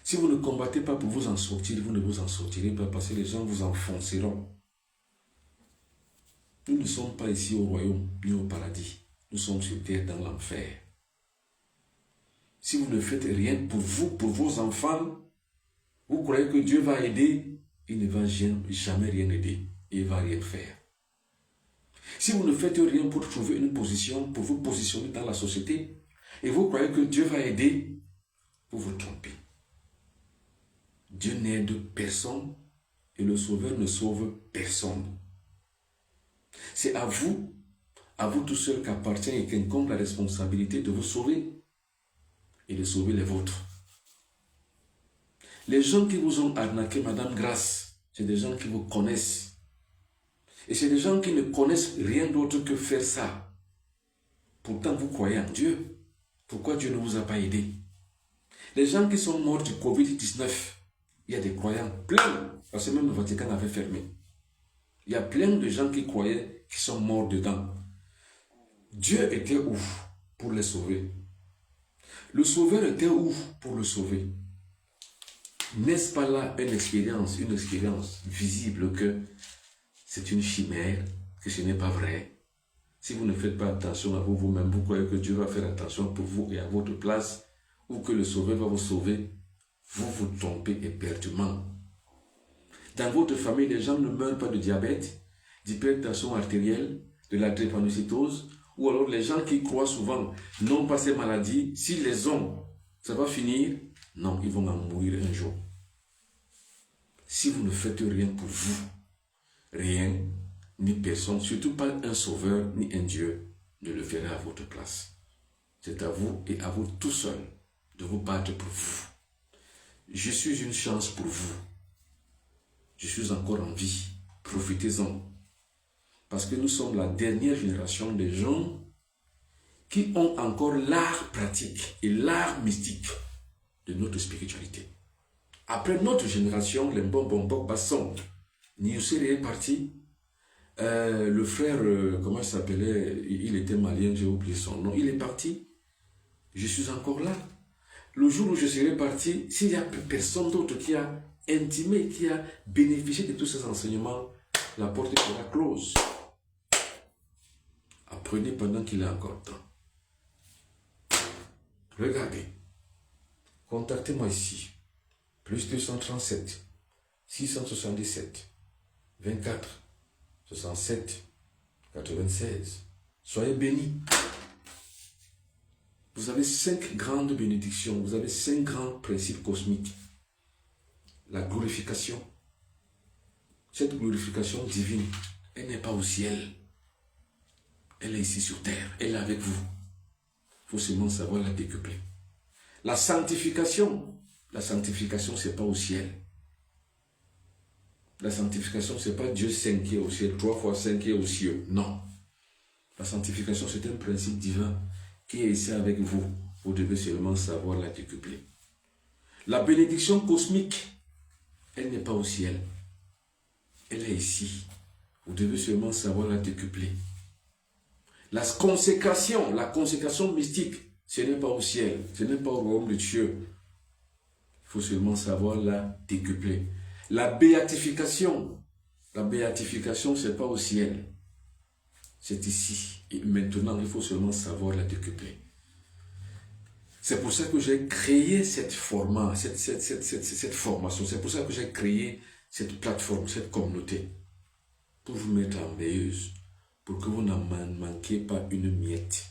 Si vous ne combattez pas pour vous en sortir, vous ne vous en sortirez pas parce que les gens vous enfonceront. Nous ne sommes pas ici au royaume ni au paradis. Nous sommes sur terre dans l'enfer. Si vous ne faites rien pour vous, pour vos enfants, vous croyez que Dieu va aider, il ne va jamais rien aider. Il ne va rien faire. Si vous ne faites rien pour trouver une position, pour vous positionner dans la société, et vous croyez que Dieu va aider, vous vous trompez. Dieu n'aide personne et le Sauveur ne sauve personne. C'est à vous tout seul qu'appartient et qu'incombe la responsabilité de vous sauver et de sauver les vôtres. Les gens qui vous ont arnaqué, Madame Grâce, c'est des gens qui vous connaissent. Et c'est des gens qui ne connaissent rien d'autre que faire ça. Pourtant, vous croyez en Dieu. Pourquoi Dieu ne vous a pas aidé? Les gens qui sont morts du Covid-19, il y a des croyants plein, parce que même le Vatican avait fermé. Il y a plein de gens qui croyaient qui sont morts dedans. Dieu était où pour les sauver? Le Sauveur était où pour le sauver? N'est-ce pas là une expérience visible que c'est une chimère, que ce n'est pas vrai? Si vous ne faites pas attention à vous-même, vous croyez que Dieu va faire attention pour vous et à votre place, ou que le Sauveur va vous sauver, vous vous trompez éperdument. Dans votre famille, les gens ne meurent pas de diabète, d'hypertension artérielle, de la drépanocytose, ou alors les gens qui croient souvent n'ont pas ces maladies, s'ils les ont, ça va finir? Non, ils vont en mourir un jour. Si vous ne faites rien pour vous, rien, ni personne, surtout pas un sauveur, ni un Dieu, ne le fera à votre place. C'est à vous et à vous tout seul de vous battre pour vous. Je suis une chance pour vous. Je suis encore en vie. Profitez-en. Parce que nous sommes la dernière génération de gens qui ont encore l'art pratique et l'art mystique de notre spiritualité. Après notre génération, les bonbons basson, Niusiri est parti. Le frère, comment il s'appelait? Il était malien, j'ai oublié son nom. Il est parti. Je suis encore là. Le jour où je serai parti, s'il n'y a personne d'autre qui a intimé, qui a bénéficié de tous ces enseignements, la porte sera close. Apprenez pendant qu'il est encore temps. Regardez. Contactez-moi ici. Plus 237 677 24 67 96. Soyez bénis. Vous avez 5 grandes bénédictions. Vous avez 5 grands principes cosmiques. La glorification. Cette glorification divine, elle n'est pas au ciel. Elle est ici sur terre. Elle est avec vous. Il faut seulement savoir la décupler. La sanctification. La sanctification, ce n'est pas au ciel. La sanctification, ce n'est pas Dieu 5 qui est au ciel, 3 fois 5 qui est aux cieux. Non. La sanctification, c'est un principe divin qui est ici avec vous. Vous devez seulement savoir la décupler. La bénédiction cosmique, elle n'est pas au ciel. Elle est ici. Vous devez seulement savoir la décupler. La consécration mystique, ce n'est pas au ciel. Ce n'est pas au royaume de Dieu. Il faut seulement savoir la décupler. La béatification, ce n'est pas au ciel. C'est ici. Et maintenant, il faut seulement savoir la décupler. C'est pour ça que j'ai créé cette formation. C'est pour ça que j'ai créé cette plateforme, cette communauté. Pour vous mettre en veilleuse. Pour que vous n'en manquiez pas une miette.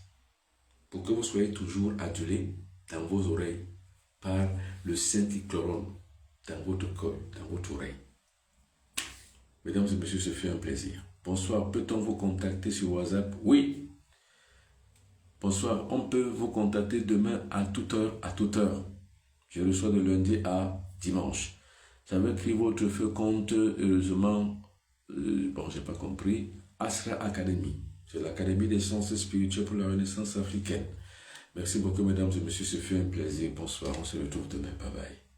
Pour que vous soyez toujours adulés dans vos oreilles par le Saint qui cloronne dans votre corps, dans votre oreille. Mesdames et messieurs, ce fait un plaisir. Bonsoir, peut-on vous contacter sur WhatsApp? Oui. Bonsoir, on peut vous contacter demain à toute heure. Je reçois de lundi à dimanche. J'avais écrit votre feu compte, heureusement, j'ai pas compris, Asra Academy. C'est l'Académie des sciences spirituelles pour la Renaissance africaine. Merci beaucoup, mesdames et messieurs, ce fut un plaisir. Bonsoir, on se retrouve demain. Bye bye.